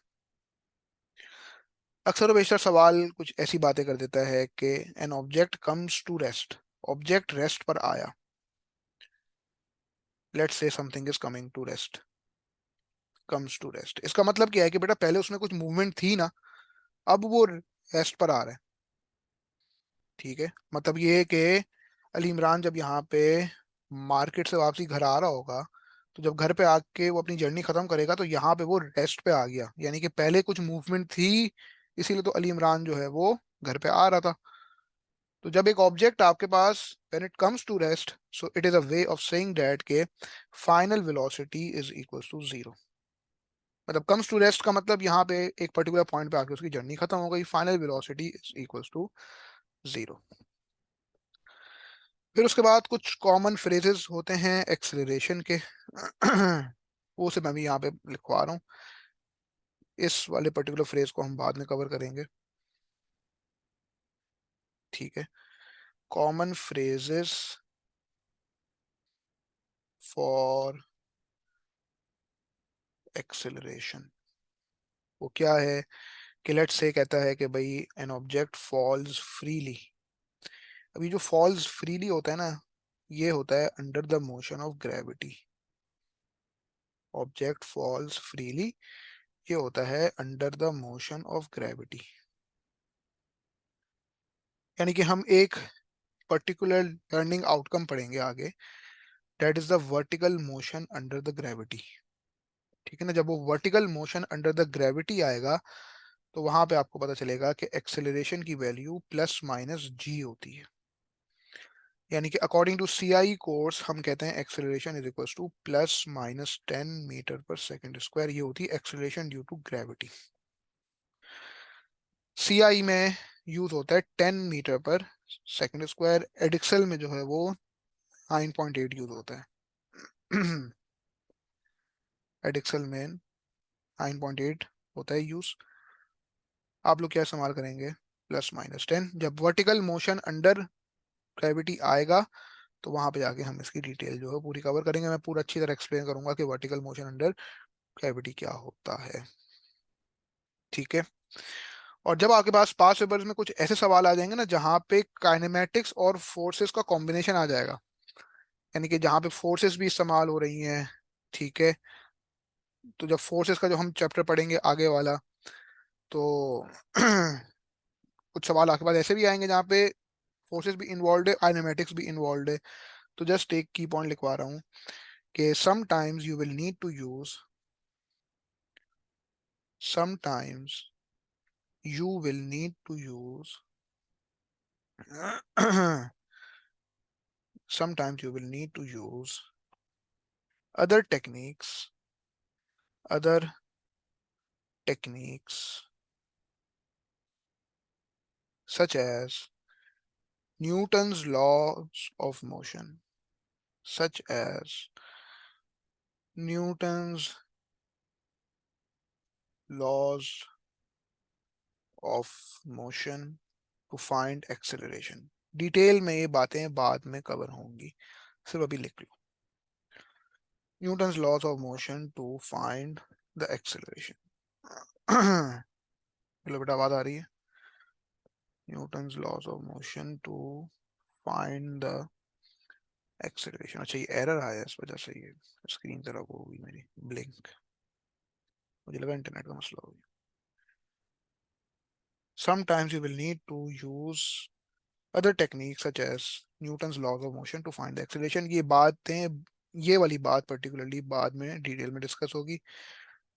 S1: अक्सर और बेशतर सवाल कुछ ऐसी बातें कर देता है कि an object comes to rest, object rest पर आया। Let's say something is coming to rest, comes to rest, इसका मतलब क्या है कि बेटा पहले उसमें कुछ मूवमेंट थी ना, अब वो रेस्ट पर आ रहा है। ठीक है, मतलब ये है कि अली इमरान जब यहाँ पे मार्केट से वापसी घर आ रहा होगा, तो जब घर पे आके वो अपनी जर्नी खत्म करेगा तो यहाँ पे वो रेस्ट पे आ गया, यानी कि पहले कुछ मूवमेंट थी, इसीलिए तो अली इमरान जो है वो घर पे आ रहा था। तो जब एक ऑब्जेक्ट आपके पास when it comes to rest, so it is a way of saying that के final velocity is equals to 0। मतलब कम्स टू रेस्ट का मतलब यहाँ पे एक पर्टिकुलर पॉइंट पे आके उसकी जर्नी खत्म हो गई, final velocity is equals to 0। फिर उसके बाद कुछ कॉमन फ्रेजेस होते हैं एक्सेलरेशन के। वो से मैं भी यहाँ पे लिखवा रहा हूँ, इस वाले पर्टिकुलर फ्रेज को हम बाद में कवर करेंगे। ठीक है, कॉमन फ्रेजेस फॉर एक्सेलरेशन, वो क्या है कि लेट्स से कहता है कि भाई एन ऑब्जेक्ट फॉल्स फ्रीली। अभी जो फॉल्स फ्रीली होता है ना, ये होता है under the motion of gravity. Object falls freely, ये होता है under the motion of gravity. यानी कि हम एक पर्टिकुलर लर्निंग आउटकम पढ़ेंगे आगे, that is the vertical motion under the gravity. ठीक है ना, जब वो vertical motion under the gravity आएगा तो वहां पे आपको पता चलेगा कि एक्सेलरेशन की वैल्यू प्लस माइनस जी होती है। यानी कि अकॉर्डिंग टू सीआई कोर्स हम कहते हैं acceleration is equal to +-10 metre पर सेकंड स्क्वायर। ये होती है acceleration due to gravity. SI में यूज होता है 10 मीटर पर सेकंड स्क्वायर। एडिक्सल में जो है वो 9.8 यूज होता है। एडिक्सल में 9.8 होता है यूज। आप लोग क्या इस्तेमाल करेंगे? +-10। जब वर्टिकल मोशन अंडर ग्रेविटी आएगा तो वहां पे जाके हम इसकी डिटेल जो है पूरी कवर करेंगे। मैं पूरा अच्छी तरह एक्सप्लेन करूंगा कि वर्टिकल मोशन अंडर ग्रेविटी क्या होता है। ठीक है। और जब आपके पास पास पेपर्स में कुछ ऐसे सवाल आ जाएंगे ना जहाँ पे काइनेमेटिक्स और फोर्सेस का कॉम्बिनेशन आ जाएगा, यानी कि जहाँ पे फोर्सेस भी इस्तेमाल हो रही हैं, ठीक है, तो जब फोर्सेस का जो हम चैप्टर पढ़ेंगे आगे वाला, तो कुछ सवाल आपके पास ऐसे भी आएंगे जहाँ पे फोर्सेस भी इन्वॉल्व है, काइनेमेटिक्स भी इन्वॉल्व है। तो जस्ट एक की पॉइंट लिखवा रहा हूँ कि sometimes you will need to use sometimes you will need to use other techniques other techniques such as Newton's laws of motion, such as Newton's laws of motion to find acceleration। Detail में ये बातें बाद में cover होंगी, सिर्फ अभी लिख लो Newton's laws of motion to find the acceleration. चलो बेटा आवाज आ रही है? Newton's laws of motion to find the acceleration. अच्छा ये एरर आया इस वजह से ये स्क्रीन जरा वो होगी मेरी ब्लिंक, मुझे लगा इंटरनेट का मसला होगी। Sometimes you will need to use other techniques such as Newton's laws of motion to find the acceleration। ये बातें, ये वाली बात पर्टिकुलरली बाद में डिटेल में डिस्कस होगी,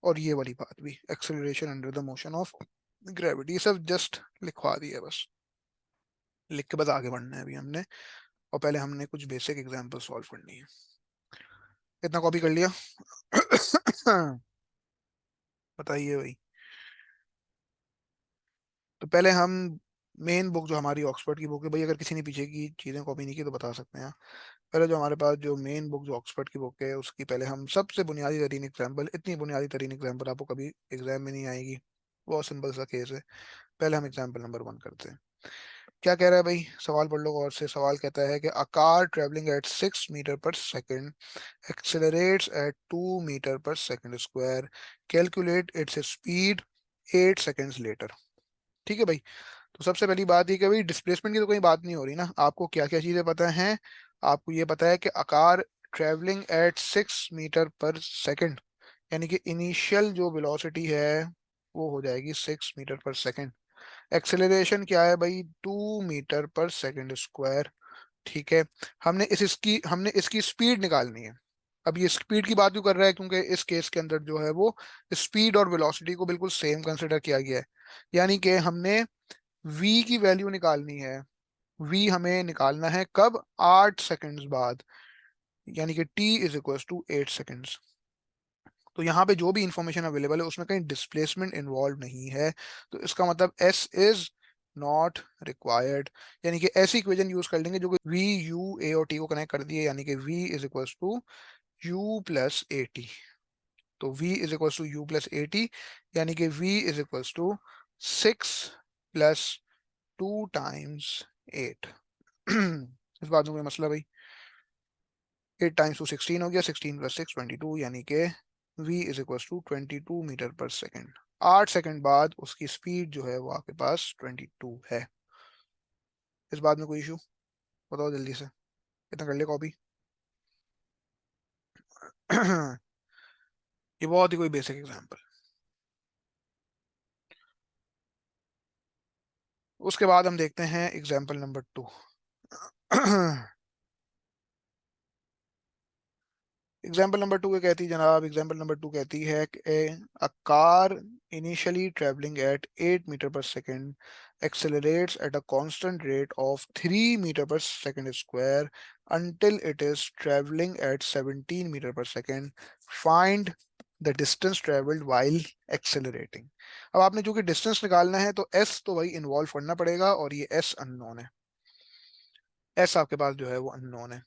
S1: और ये वाली बात भी, acceleration under the motion of gravity. सब जस्ट लिखवा दिया है बस, लिख के बस आगे बढ़ना है अभी हमने। और पहले हमने कुछ बेसिक एग्जांपल सॉल्व करनी है। इतना कॉपी कर लिया? बताइए भाई। तो पहले हम मेन बुक जो हमारी ऑक्सफोर्ड की बुक है, भाई अगर किसी ने पीछे की चीज़ें कॉपी नहीं की तो बता सकते हैं। पहले जो हमारे पास जो मेन बुक जो ऑक्सफोर्ड की बुक है उसकी पहले हम सबसे बुनियादी तरीन एग्जाम्पल, इतनी बुनियादी तरीन एग्जाम्पल आपको कभी एग्जाम में नहीं आएगी, बहुत सिंपल सा केस है। पहले हम एग्जाम्पल नंबर 1 करते हैं। क्या कह रहा है भाई? सवाल पढ़ लो और से। सवाल कहता है कि a car travelling at 6 metre पर सेकेंड एक्सेलरेट्स एट 2 मीटर पर second square, calculate its speed 8 seconds later. ठीक है भाई। तो सबसे पहली बात ये कि भाई डिस्प्लेसमेंट की तो कोई बात नहीं हो रही ना। आपको क्या क्या चीजें पता हैं? आपको ये पता है कि आकार ट्रेवलिंग एट 6 मीटर पर सेकेंड, यानी कि इनिशियल जो वेलोसिटी है वो हो जाएगी 6 मीटर पर सेकेंड। एक्सेलरेशन क्या है भाई? 2 मीटर पर सेकेंड स्क्वायर। ठीक है। हमने इसकी स्पीड निकालनी है। अब ये स्पीड की बात क्यों कर रहा है? क्योंकि इस केस के अंदर जो है वो स्पीड और वेलोसिटी को बिल्कुल सेम कंसिडर किया गया है। यानी कि हमने v की वैल्यू निकालनी है। v हमें निकालना है कब? 8 सेकंड्स बाद, यानी कि t is equal to 8 seconds. तो यहाँ पे जो भी इंफॉर्मेशन अवेलेबल है उसमें कहीं डिस्प्लेसमेंट इन्वॉल्व नहीं है, तो इसका मतलब s इज नॉट रिक्वायर्ड। यानी कि ऐसी इक्वेशन यूज कर लेंगे जो कि v u a और t को कनेक्ट कर दिए, यानी कि v is equal to u plus A T. तो v is equal to u plus A t, यानी कि v is equal to 6 + 2 times 8। इस बात में कोई मसला भाई? 8 टाइम्स 2 16 हो गया, 16 + 6 22, यानी कि v is equal to 22 metre पर सेकेंड। 8 सेकंड बाद उसकी स्पीड जो है वो आपके पास 22 है। इस बात में कोई इशू? बताओ जल्दी से, कितना कर ले कॉपी? ये बहुत ही कोई बेसिक एग्जांपल। उसके बाद हम देखते हैं एग्जांपल नंबर 2। एग्जाम्पल नंबर 2 कहती है जनाब, एग्जाम्पल नंबर 2 कहती है कि a car initially travelling at 8 metre पर second accelerates at a constant rate of 3 meter per second square until it is traveling at 17 meter per second. Find the distance traveled while accelerating. अब आपने जो कि distance निकालना है तो s तो वही इन्वॉल्व करना पड़ेगा और ये s अननोन है। s आपके पास जो है वो अननोन है।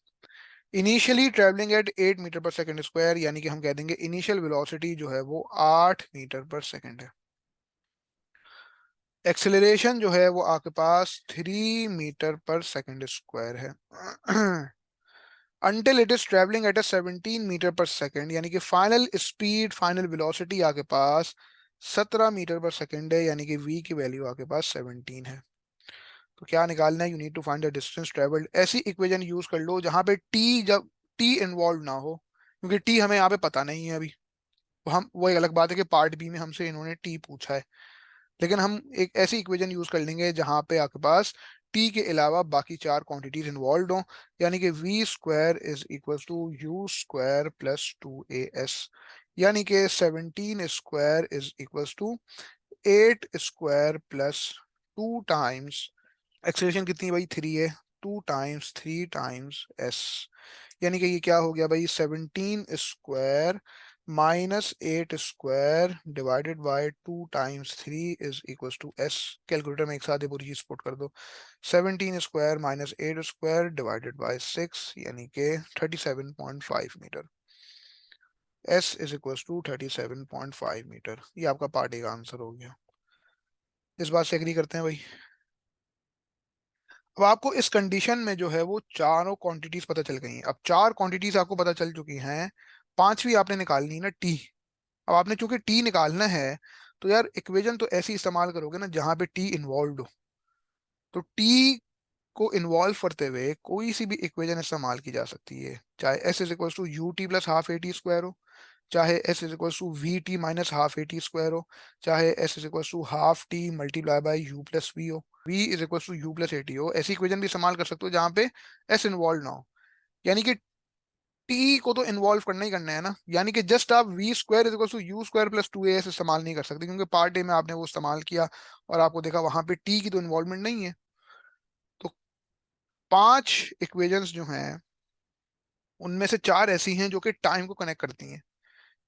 S1: इनिशियली ट्रेवलिंग एट 8 मीटर पर सेकंड स्क्वायर, यानी कि हम कह देंगे इनिशियल वेलोसिटी जो है वो 8 मीटर पर सेकंड है। एक्सेलरेशन जो है वो आपके पास 3 मीटर पर सेकंड स्क्वायर है। Until it is travelling at a 17 metre पर सेकंड, यानी कि फाइनल स्पीड फाइनल वेलोसिटी आपके पास 17 मीटर पर सेकंड है, यानी कि v की वैल्यू आपके पास 17 है। तो क्या निकालना है? You need to find the distance travelled. ऐसी इक्वेशन यूज कर लो जहां पे जब t इन्वॉल्व ना हो, क्योंकि t हमें यहाँ पे पता नहीं है अभी। तो हम वो एक अलग बात है कि पार्ट बी में हमसे इन्होंने t पूछा है, लेकिन हम एक ऐसी इक्वेशन यूज कर लेंगे जहां पे आपके पास t के अलावा बाकी चार क्वांटिटीज इन्वॉल्व हो, यानी कि v square is equal to u square plus 2as, यानी कि 17 square is equal to 8 square plus 2 times acceleration कितनी है भाई? 3 है। 2 टाइम्स 3 टाइम्स s, यानी कि ये क्या हो गया भाई? 17 square minus 8 square divided by 2 times 3 is equal to s। Calculator में एक साथ ये पूरी चीज पुट कर दो। 17 square minus 8 square divided by 6, यानी कि 37.5 metre. s is equal to 37.5 metre. ये आपका पार्ट ए का आंसर हो गया। इस बात से एग्री करते हैं भाई? अब आपको इस कंडीशन में जो है वो चारों क्वांटिटीज पता चल गई हैं। अब चार क्वांटिटीज आपको पता चल चुकी हैं, पांचवी आपने निकालनी है ना, टी। अब आपने चूंकि टी निकालना है तो यार इक्वेशन तो ऐसी इस्तेमाल करोगे ना जहां पे टी इन्वॉल्व हो। तो टी को इन्वॉल्व करते हुए कोई सी भी इक्वेशन इस्तेमाल की जा सकती है, चाहे S is equal to U T plus half A T square हो, चाहे S is equal to we T minus half A T square हो, चाहे S is equal to half T multiply by you plus V हो, V is equal to you plus A T हो। ऐसी equation भी इस्तेमाल कर सकते हो जहां पे एस इन्वॉल्व ना हो, यानी कि टी को तो इन्वॉल्व करना ही करना है ना। यानी कि जस्ट आप v square is equal to u square plus 2as इस्तेमाल नहीं कर सकते, क्योंकि पार्ट ए में आपने वो इस्तेमाल किया और आपको देखा वहां पे टी की तो इन्वॉल्वमेंट नहीं है। तो पांच इक्वेशंस जो हैं उनमें से चार ऐसी हैं जो कि टाइम को कनेक्ट करती हैं।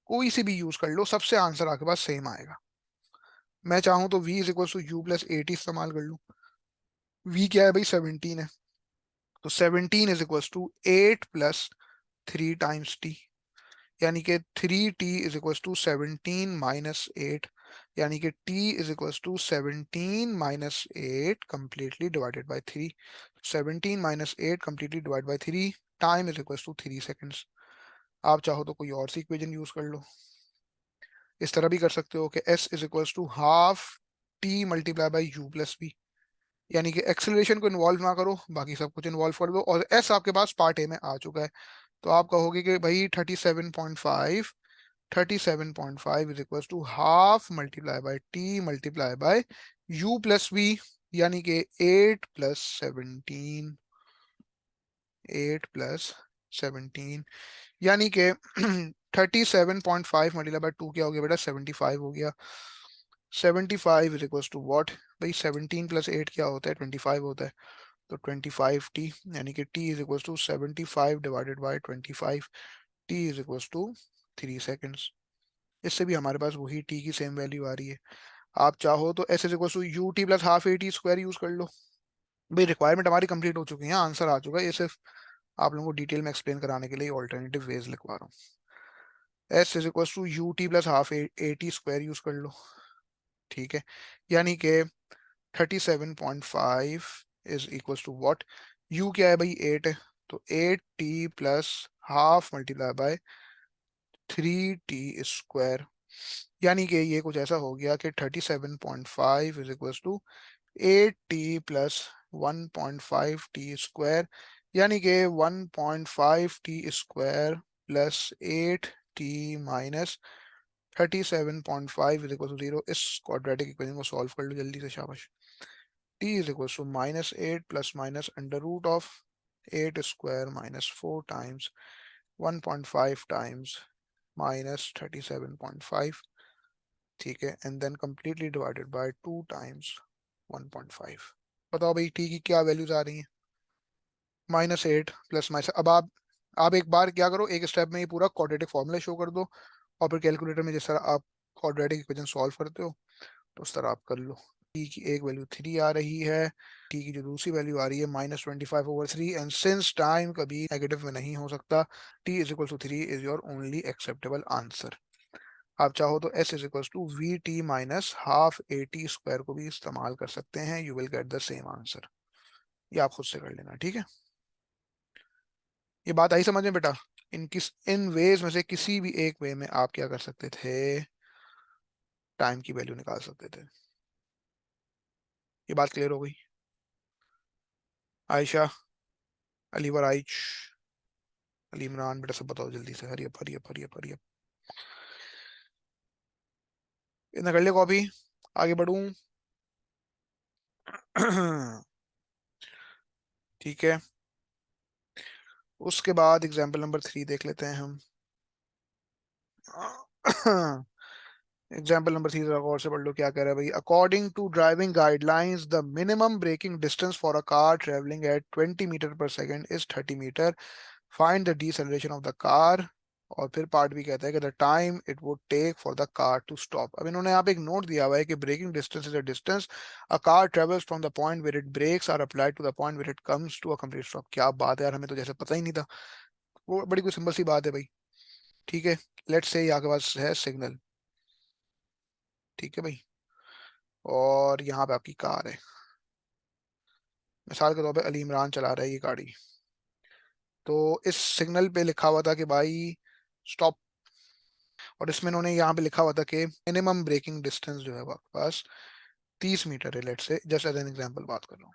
S1: कोई सी भी यूज कर लो, सबसे आंसर आपके पास सेम आएगा। मैं चाहूं तो v is equal to you plus a t इस्तेमाल कर लूं। v क्या है भाई? 17 है। तो 17 is equal to 8 plus 3 times t, यानी कि 3t इज इक्वल टू 17 - 8, यानी कि t is equal to 17 - 8 completely divided by 3। 17 - 8 completely divide by 3, time is equal to 3 seconds. आप चाहो तो कोई और सी इक्वेशन यूज कर लो। इस तरह भी कर सकते हो कि s is equal to half T multiply by u plus v, यानी कि एक्सेलरेशन को इन्वॉल्व ना करो, बाकी सब कुछ इन्वॉल्व कर दो, और s आपके पास पार्ट ए में आ चुका है। तो आप कहोगे कि भाई 37.5 is equal to half multiply by t multiply by u plus v, यानी कि 8 प्लस 17 यानी कि 37.5 मल्टीप्लाई बाई 2 क्या हो गया बेटा? 75 हो गया। 75 इज इक्वल टू वॉट भाई? 17 + 8 क्या होता है? 25 होता है। तो 25t, यानी कि t is equal to 75 divided by 25, t is equal to 3 seconds. इससे भी हमारे पास वही t की सेम वैल्यू आ रही है। आप चाहो तो s is equal to U T plus half A T square use कर लो। भाई रिक्वायरमेंट हमारी कंप्लीट हो चुकी है, आंसर आ चुका है। ये सिर्फ आप लोगों को डिटेल में एक्सप्लेन कराने के लिए ऑल्टरनेटिव वेज लिखवा रहा हूँ। s is equal to U T plus half A T square use कर लो, ठीक है। यानी कि 37.5 is equal to what? u क्या है भाई? 8 है। तो 8t plus half multiply by 3t square, यानी कि ये कुछ ऐसा हो गया कि 37.5 is equal to 8t + 1.5t square, यानी कि 1.5t square plus 8t minus 37.5 is equal to 0। इस क्वाड्रेटिक इक्वेशन को सॉल्व कर लो जल्दी से, शाबाश। t is equal to -8 plus minus under root of 8 square minus 4 times 1.5 times minus 37.5, ठीक है, and then completely divided by 2 times 1.5। बताओ भाई टी की क्या वैल्यूज आ रही हैं? -8 +। अब आप एक बार क्या करो, एक स्टेप में ये पूरा क्वाड्रेटिक फॉर्मूला शो कर दो, और फिर कैलकुलेटर में जिस तरह आप क्वाड्रेटिक इक्वेशन सॉल्व करते हो तो उस तरह आप कर लो। टी की एक वैल्यू 3 आ रही है, टी की जो दूसरी वैल्यू आ रही है -25/3, एंड सिंस टाइम कभी नेगेटिव में नहीं हो सकता, t is equal to 3 is your only acceptable answer. आप चाहो तो s is equal to VT minus half AT² को भी इस्तेमाल कर सकते हैं, you will get the same answer. ये आप खुद से कर लेना, ठीक है। ये बात आई समझ में बेटा? इन वेज में से किसी भी एक वे में आप क्या कर सकते थे, टाइम की वैल्यू निकाल सकते थे। ये बात क्लियर हो गई? आयशा, अली वराइच, अली इमरान, बेटा सब बताओ जल्दी से, hurry up hurry up hurry up hurry up. इतना कर लिया कॉपी, आगे बढ़ूं? ठीक है, उसके बाद एग्जाम्पल नंबर 3 देख लेते हैं हम। एग्जाम्पल नंबर 3 जरा गौर से पढ़ लो, क्या कह रहा है भाई। According to driving guidelines the minimum braking distance for a car travelling at 20 metre पर second is 30 metre. Find the deceleration of the car. और फिर पार्ट भी कहता है कि the time it would take for the car to stop. अब इन्होंने यहाँ पे एक नोट दिया हुआ है कि braking distance is a distance a car travels from the point where it brakes are applied to the point where it comes to a complete stop. क्या बात है यार, हमें तो जैसे पता ही नहीं था। वो बड़ी कोई सिंपल सी बात है भाई। ठीक है, लेट्स से यहाँ के पास है सिग्नल, ठीक है भाई, और यहाँ पे आपकी कार है। मिसाल के तौर पे अली इमरान चला रहा है ये गाड़ी, तो इस सिग्नल पे लिखा हुआ था कि भाई स्टॉप, और इसमें इन्होंने यहाँ पे लिखा हुआ था कि मिनिमम ब्रेकिंग डिस्टेंस जो है वो आपके पास 30 मीटर है, लेट से जस्ट एज एन एग्जांपल बात कर रहा हूँ।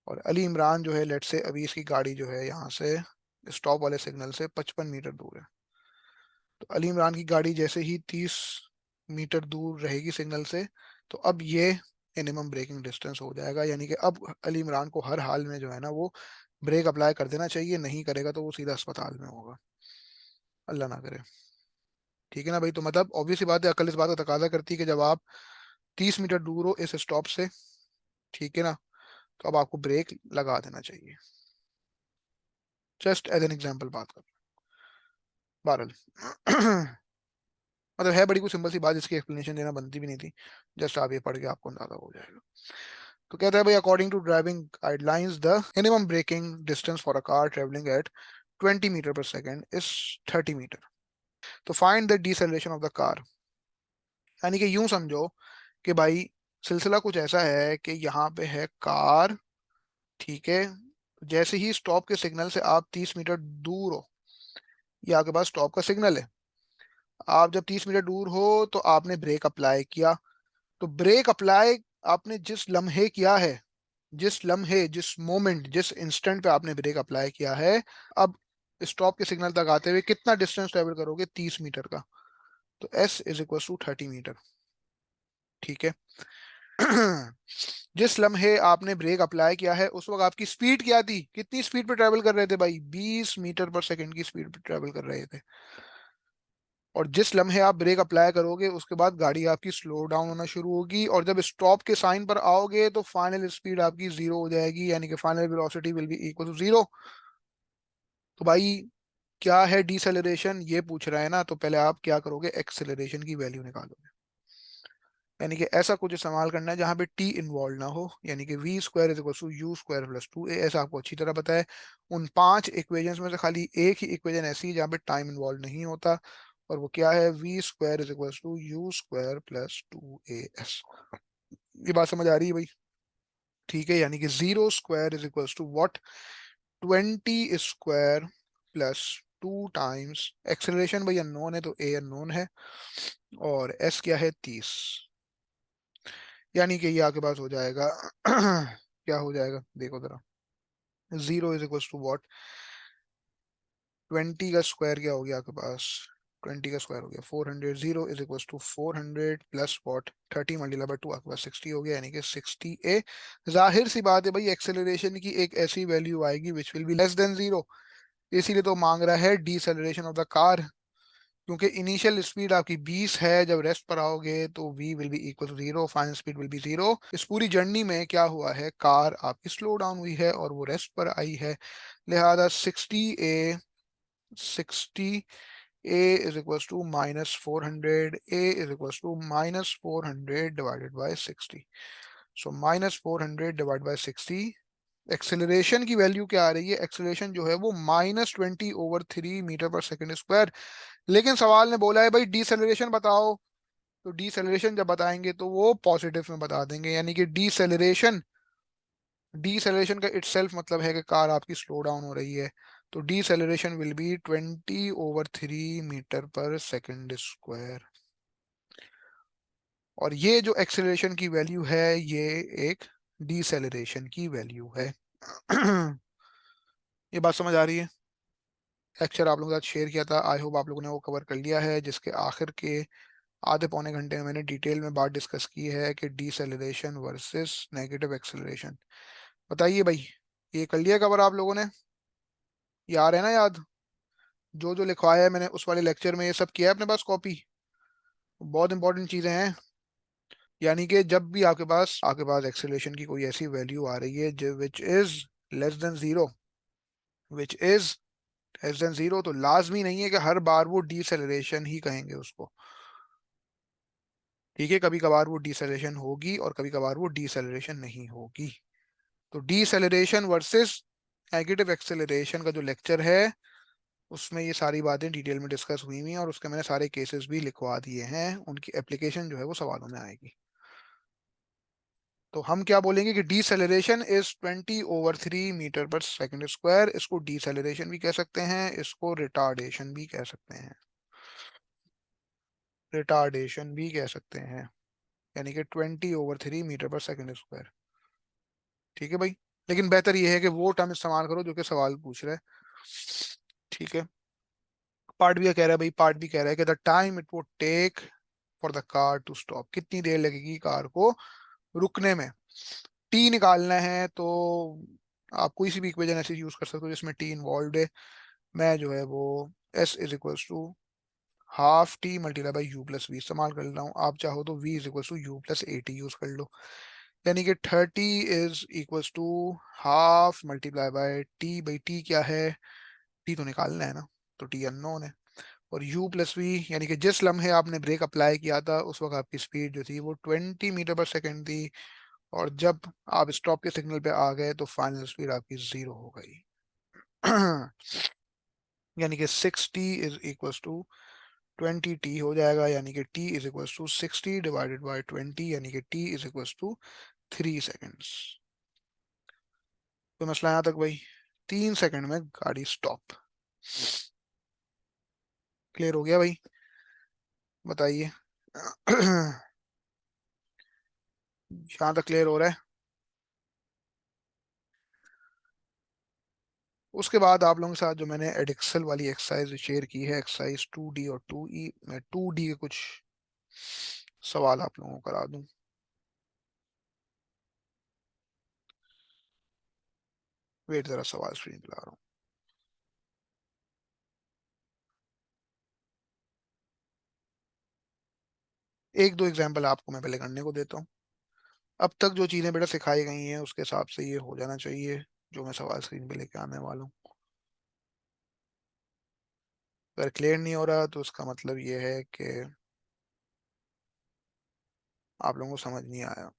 S1: और अली इमरान जो है, लेट से अभी इसकी गाड़ी जो है यहाँ से स्टॉप वाले सिग्नल से 55 मीटर दूर है। तो अली इमरान की गाड़ी जैसे ही 30 मीटर दूर रहेगी सिग्नल से, तो अब ये मिनिमम ब्रेकिंग डिस्टेंस हो जाएगा, यानी कि अब अली इमरान को हर हाल में जो है ना वो ब्रेक अप्लाई कर देना चाहिए, नहीं करेगा तो वो सीधा अस्पताल में होगा, अल्लाह ना करे। ठीक है ना भाई, तो मतलब ऑब्वियस सी बात है, अकल इस बात का तकाजा करती है कि जब आप 30 मीटर दूर हो इस स्टॉप से, ठीक है ना, तो अब आपको ब्रेक लगा देना चाहिए। जस्ट एज एन एग्जाम्पल बात कर, बहरहाल मतलब है बड़ी कुछ सिंपल सी बात, जिसकी एक्सप्लेनेशन देना बनती भी नहीं थी, जस्ट आप ये पढ़ के आपको अंदाजा हो जाएगा। तो कहता है भाई, according to driving guidelines the minimum braking distance for a car travelling at 20 metre पर सेकेंड इज 30 मीटर। तो find the deceleration of the car. यानी कि यूं समझो कि भाई सिलसिला कुछ ऐसा है कि यहाँ पे है कार, ठीक है, जैसे ही स्टॉप के सिग्नल से आप 30 मीटर दूर हो, ये आपके पास स्टॉप का सिग्नल है, आप जब 30 मीटर दूर हो तो आपने ब्रेक अप्लाई किया। तो ब्रेक अप्लाई आपने जिस लम्हे किया है, जिस लम्हे, जिस मोमेंट, जिस इंस्टेंट पे आपने ब्रेक अप्लाई किया है, अब स्टॉप के सिग्नल तक आते हुए कितना डिस्टेंस ट्रेवल करोगे, 30 मीटर का। तो s is equal to 30 metre, ठीक है। जिस लम्हे आपने ब्रेक अप्लाई किया है उस वक्त आपकी स्पीड क्या थी, कितनी स्पीड पे ट्रेवल कर रहे थे भाई, 20 मीटर पर सेकेंड की स्पीड पे ट्रेवल कर रहे थे। और जिस लम्हे आप ब्रेक अप्लाई करोगे उसके बाद गाड़ी आपकी स्लो डाउन होना शुरू होगी, और जब स्टॉप के साइन पर आओगे तो फाइनल स्पीड आपकी जीरो हो जाएगी, यानी कि final velocity will be equal to zero. तो भाई क्या है डिसेलरेशन ये पूछ रहा है ना, तो पहले आप क्या करोगे, एक्सेलरेशन की वैल्यू निकालोगे। यानी कि ऐसा कुछ इस्तेमाल करना है जहां पे टी इन्वॉल्व ना हो, यानी कि v² is equal to u² + 2a, ऐसा आपको अच्छी तरह पता है। उन 5 इक्वेशंस में से खाली एक ही इक्वेशन ऐसी है जहाँ पे टाइम इन्वॉल्व नहीं होता, और वो क्या है, v² is equal to u² + 2as। ये बात समझ आ रही है भाई? ठीक है, यानी कि 0² is equal to what, 20² + 2 times acceleration भाई अननोन है तो a अननोन है, और s क्या है, 30। यानी कि ये आपके पास हो जाएगा क्या हो जाएगा देखो जरा, 0 इज इक्वल टू व्हाट, 20 का स्क्वायर क्या हो गया आपके पास, 20 का स्क्वायर हो गया 400, 0 is equal to 400 plus what, 30 × 2 आपके पास 60 हो गया, यानी कि 60a। जाहिर सी बात है भाई, एक्सेलरेशन की एक ऐसी वैल्यू आएगी which will be less than zero, इसीलिए तो मांग रहा है डिसेलरेशन ऑफ द कार। क्योंकि इनिशियल स्पीड आपकी 20 है, जब रेस्ट पर आओगे तो v will be equal to 0, final speed will be 0। इस पूरी जर्नी में क्या हुआ है, कार आपकी स्लो डाउन हुई है और वो रेस्ट पर आई है, लिहाजा 60 is equal to -400, a is equal to -400 divided by 60। So -400 divide by 60। Acceleration की वैल्यू क्या आ रही है, एक्सेलरेशन जो है वो -20/3 मीटर पर सेकंड स्क्वायर। लेकिन सवाल ने बोला है भाई डीसेलरेशन बताओ, तो डीसेलरेशन जब बताएंगे तो वो पॉजिटिव में बता देंगे, यानी कि डीसेलरेशन, डीसेलरेशन का इटसेल्फ मतलब है कि कार आपकी स्लो डाउन हो रही है। तो डीसेलरेशन विल बी 20/3 मीटर पर सेकंड स्क्वायर। और ये जो एक्सेलरेशन की वैल्यू है ये एक डीसेलरेशन की वैल्यू है। ये बात समझ आ रही है। लेक्चर आप लोगों के साथ शेयर किया था, आई होप आप लोगों ने वो कवर कर लिया है, जिसके आखिर के आधे पौने घंटे में मैंने डिटेल में बात डिस्कस की है कि डीसेलरेशन वर्सेस नेगेटिव एक्सेलरेशन। बताइए भाई, ये कर लिया कवर आप लोगों ने? याद है ना, याद? जो जो लिखवाया है मैंने उस वाले लेक्चर में ये सब किया है अपने पास कॉपी? बहुत इंपॉर्टेंट चीजें हैं। यानी कि जब भी आपके पास एक्सेलरेशन की कोई ऐसी वैल्यू आ रही है जो which is less than zero, which is less than zero, तो लाजमी नहीं है कि हर बार वो डीसेलरेशन ही कहेंगे उसको। ठीक है, कभी कभार वो डीसेलरेशन होगी और कभी कभार वो डीसेलरेशन नहीं होगी। तो डीसेलरेशन वर्सेस नेगेटिव एक्सेलरेशन का जो लेक्चर है उसमें ये सारी बातें डिटेल में डिस्कस हुई हुई हैं, और उसके मैंने सारे केसेस भी लिखवा दिए हैं, उनकी एप्लीकेशन जो है वो सवालों में आएगी। तो हम क्या बोलेंगे कि डीसेलरेशन इज 20/3 मीटर पर सेकंड स्क्वायर। इसको डीसेलरेशन भी कह सकते हैं, इसको रिटार्डेशन भी कह सकते हैं, रिटार्डेशन भी कह सकते हैं, यानी कि 20/3 मीटर पर सेकंड स्क्वायर। ठीक है भाई, लेकिन बेहतर ये है कि वो टर्म इस्तेमाल करो जो कि सवाल पूछ रहे हैं। ठीक है। पार्ट भी कह रहा है भाई, पार्ट भी कह रहा है कि the time it would take for the car to stop, कितनी देर लगेगी कार को रुकने में। टी निकालना है तो आप कोई सी भी इक्वेशन ऐसी यूज कर सकते हो जिसमें टी इन्वॉल्व है। मैं जो है वो s is equals to half T multiply by u plus v इस्तेमाल कर रहा हूँ। आप चाहो तो v is equals to you plus A t use कर लो। यानी कि 30 is equals to half multiply by t by t क्या है, टी तो निकालना है ना, तो टी अननोन है। और u प्लस वी, यानी कि जिस लम्हे आपने ब्रेक अप्लाई किया था उस वक्त आपकी स्पीड जो थी वो 20 मीटर पर सेकेंड थी, और जब आप स्टॉप के सिग्नल पे आ गए तो फाइनल स्पीड आपकी 0 हो गई। यानी कि 60 इज इक्वल्स टू 20 टी हो जाएगा, यानी कि t is equals to 60 divided by 20, यानी कि t is equals to 3 seconds. तो मसला यहाँ तक भाई, 3 सेकंड में गाड़ी स्टॉप। क्लियर हो गया भाई? बताइए। यहाँ तक क्लियर हो रहा है? उसके बाद आप लोगों के साथ जो मैंने एडिक्सल वाली एक्सरसाइज शेयर की है, एक्सरसाइज 2D और 2E, मैं 2D के कुछ सवाल आप लोगों को करा दूं। वेट, जरा सवाल स्क्रीन पे ला रहा हूँ। एक दो एग्जांपल आपको मैं पहले करने को देता हूँ। अब तक जो चीजें बेटा सिखाई गई हैं उसके हिसाब से ये हो जाना चाहिए जो मैं सवाल स्क्रीन पे लेके आने वाला हूँ। अगर क्लियर नहीं हो रहा तो उसका मतलब ये है कि आप लोगों को समझ नहीं आया।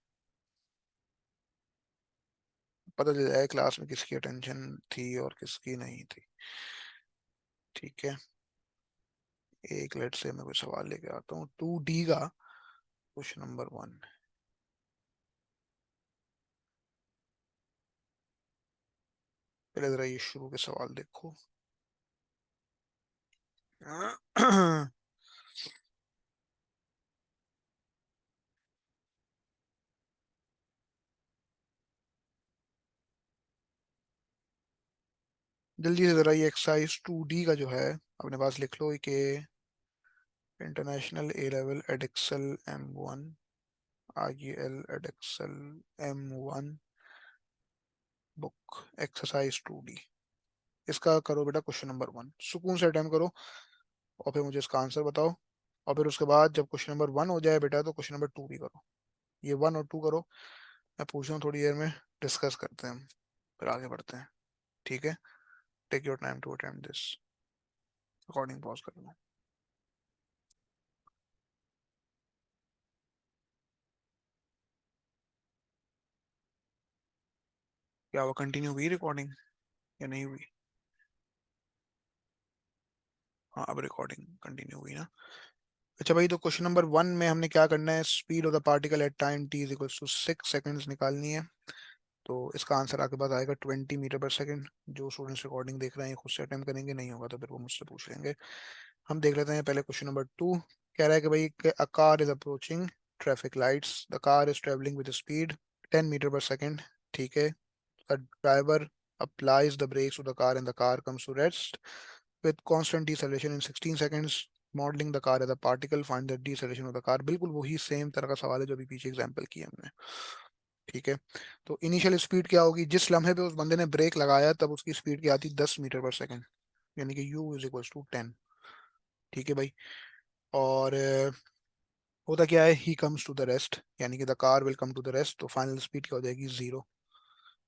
S1: पता चल जाए क्लास में किसकी अटेंशन थी और किसकी नहीं थी। ठीक है, एक लेट से मैं कोई सवाल लेके आता हूँ 2D का, क्वेश्चन नंबर 1। पहले जरा ये शुरू के सवाल देखो। जल्दी से जरा ये एक्सरसाइज 2D का जो है अपने पास लिख लो कि international A level Edexcel M1, IEL Edexcel M1 book, exercise 2D। इसका करो बेटा क्वेश्चन नंबर 1, सुकून से अटेम्प्ट करो। और फिर मुझे इसका आंसर बताओ। और फिर उसके बाद जब क्वेश्चन नंबर 1 हो जाए बेटा तो क्वेश्चन नंबर 2 भी करो। ये 1 और 2 करो, मैं पूछ रहा हूँ, थोड़ी देर में डिस्कस करते हैं हम, फिर आगे बढ़ते हैं। ठीक है, take your time to attempt this. Recording pause कर लो। क्या वो कंटिन्यू हुई रिकॉर्डिंग या नहीं हुई? हाँ, अब रिकॉर्डिंग कंटिन्यू हुई ना। अच्छा भाई, तो क्वेश्चन नंबर 1 में हमने क्या करना है, speed of the particle at time t is equal to 6 seconds निकालनी है। तो इसका आंसर आपके पास आएगा 20 मीटर पर सेकेंड। जो स्टूडेंट्स रिकॉर्डिंग देख रहे हैं खुद से अटेम्प्ट करेंगे, नहीं होगा तो फिर वो मुझसे पूछ लेंगे। हम देख लेते हैं पहले क्वेश्चन नंबर 2। कह रहा है कि भाई a car is approaching traffic lights, the car is travelling with speed 10 metre पर सेकेंड। ठीक है, the driver applies the brakes to the car and the car comes to rest with constant deceleration in 16 seconds. Modelling the car as a particle, find the deceleration of the car. बिल्कुल वही same तरह का सवाल है जो अभी पीछे example किया हमने। ठीक है, तो इनिशियल स्पीड क्या होगी, जिस लम्हे पे उस बंदे ने ब्रेक लगाया तब उसकी स्पीड क्या आती, 10 मीटर पर सेकेंड, यानी कि u इज इक्वल टू 10। ठीक है भाई, और होता क्या है, he comes to the rest, यानी कि the car will come to the rest, तो फाइनल स्पीड क्या हो जाएगी, 0।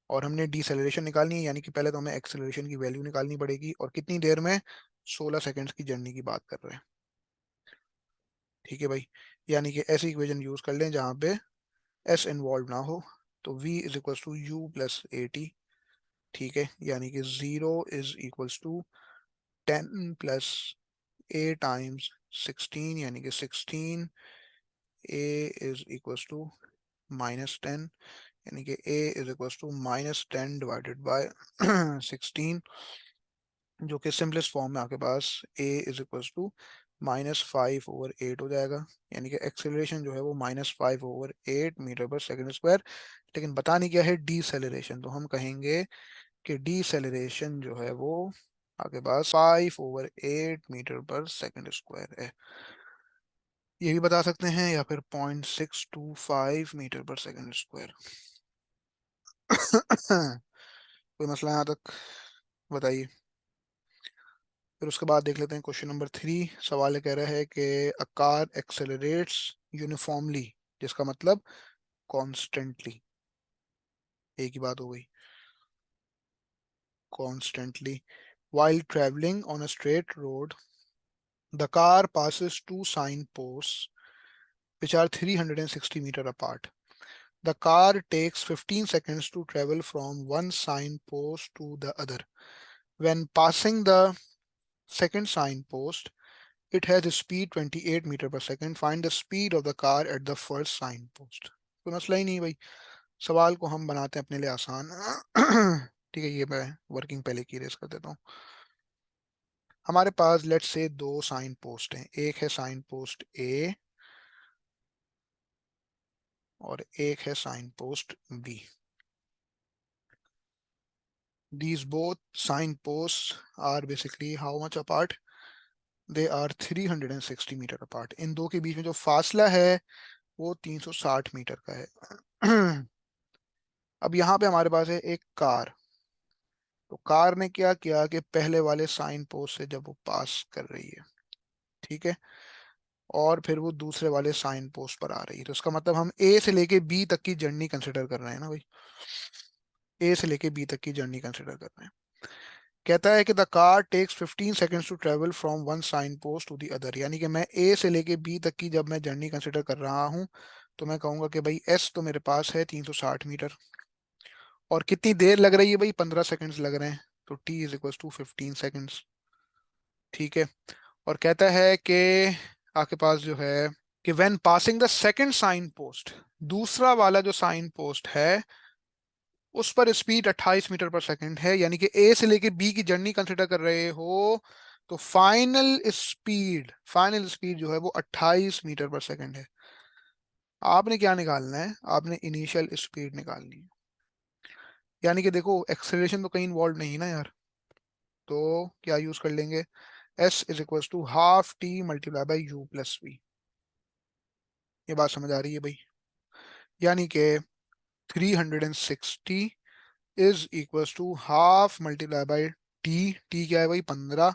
S1: और हमने डिसेलरेशन निकालनी है, यानी कि पहले तो हमें एक्सेलरेशन की वैल्यू निकालनी पड़ेगी, और कितनी देर में, 16 सेकेंड्स की जर्नी की बात कर रहे हैं। ठीक है भाई, यानी कि ऐसी इक्वेशन यूज कर लें जहाँ पे एस इन्वॉल्व ना हो। तो v is equal to you plus A t. ठीक है, यानी कि 0 is equals to 10 plus a times 16, यानी कि 16 a इज इक्वल्स टू -10, यानी कि a is equals to -10 divided by 16, जो कि सिंपलेस्ट फॉर्म में आपके पास a इज इक्वल्स टू -5/8 हो जाएगा। यानी कि एक्सेलरेशन जो है वो -5/8 मीटर पर सेकेंड स्क्वायर। लेकिन बतानी क्या है, डीसेलरेशन, तो हम कहेंगे कि डीसेलरेशन जो है वो आपके पास 5/8 मीटर पर सेकेंड स्क्वायर है। ये भी बता सकते हैं, या फिर 0.625 मीटर पर सेकेंड स्क्वायर। कोई मसला यहाँ तक, बताइए। फिर उसके बाद देख लेते हैं क्वेश्चन नंबर 3। सवाल कह रहा है कि अ कार एक्सेलरेट्स यूनिफॉर्मली, जिसका मतलब कॉन्स्टेंटली, एक ही बात हो गई, constantly while traveling on a straight road. The car passes two signposts which are 360 meter apart. The car takes 15 seconds to travel from one signpost to the other. When passing the second signpost, it has a speed 28 meter per second. Find the speed of the car at the first signpost. कोई मसला ही नहीं भाई, सवाल को हम बनाते हैं अपने लिए आसान। ठीक है, ये मैं वर्किंग पहले की रेस कर देता हूँ। हमारे पास लेट्स से दो साइन पोस्ट हैं, एक है साइन पोस्ट ए और एक है sign post b. These both signposts are basically how much apart? They are 360 metre apart. इन दो के बीच में जो फासला है वो 360 मीटर का है। अब यहाँ पे हमारे पास है एक कार। तो कार ने क्या किया कि पहले वाले साइन पोस्ट से जब वो पास कर रही है, ठीक है, और फिर वो दूसरे वाले साइन पोस्ट पर आ रही है, तो इसका मतलब हम ए से लेके बी तक की जर्नी कंसिडर कर रहे हैं ना भाई, ए से लेके बी तक की जर्नी कंसिडर कर रहे हैं। कहता है कि the car takes 15 seconds to travel from one sign post to the other, यानी कि मैं ए से लेके बी तक की जब मैं जर्नी कंसिडर कर रहा हूँ तो मैं कहूंगा कि भाई एस तो मेरे पास है 360 मीटर, और कितनी देर लग रही है भाई, 15 सेकंड्स लग रहे हैं, तो t is equal to 15 seconds. ठीक है, और कहता है कि आपके पास जो है कि when passing the second sign post, दूसरा वाला जो साइन पोस्ट है उस पर स्पीड 28 मीटर पर सेकंड है, यानी कि ए से लेके बी की जर्नी कंसिडर कर रहे हो, तो फाइनल स्पीड जो है वो 28 मीटर पर सेकंड है। आपने क्या निकालना है, आपने इनिशियल स्पीड निकालनी है। यानी कि देखो एक्सेलरेशन तो कहीं इन्वॉल्व नहीं है ना यार, तो क्या यूज कर लेंगे, s is equal to half T multiply by u plus v. ये बात समझ आ रही है भाई, यानी कि 360 is equal to half multiply by t. T क्या है भाई, 15,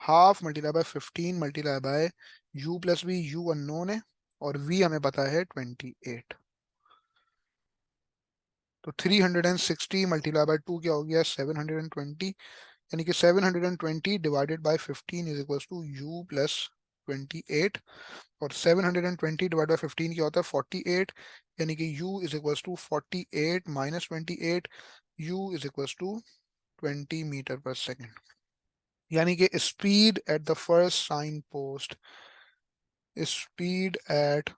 S1: half multiply by 15 multiply by u plus v, u unknown है और v हमें पता है 28। तो 360 मल्टीप्लाई बाय 2 क्या हो गया 720, यानी कि 720 divided by 15 is equal to u plus 28। और 720 डिवाइड बाय 15 क्या होता है 48, यानी कि u is equal to 48 minus 28, u is equal to 20 metre पर सेकेंड। यानी कि speed at the first sign post, speed at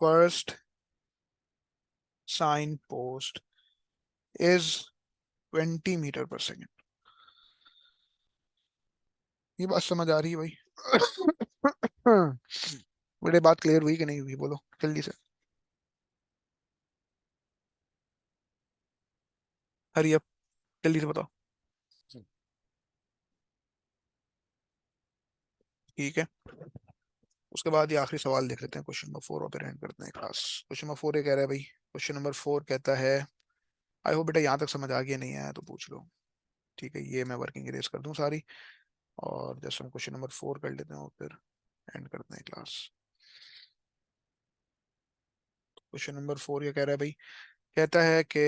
S1: first sign post is 20 metre पर सेकेंड। ये बात समझ आ रही है भाई? मेरी बात क्लियर हुई कि नहीं हुई, बोलो जल्दी से, हरी अप, जल्दी से बताओ। ठीक है, उसके बाद ये आखिरी सवाल देख लेते हैं, क्वेश्चन नंबर 4 और फिर एंड करते हैं क्लास। क्वेश्चन नंबर 4 ये कह रहा है भाई, क्वेश्चन नंबर 4 कहता है, आई होप बेटा यहाँ तक समझ आ गया, नहीं आया तो पूछ लो। ठीक है, ये मैं वर्किंग इरेज कर दूं सारी, और जैसे हम क्वेश्चन नंबर 4 कर लेते हैं और फिर एंड करते हैं क्लास। क्वेश्चन नंबर 4 ये कह रहा है भाई, कहता है कि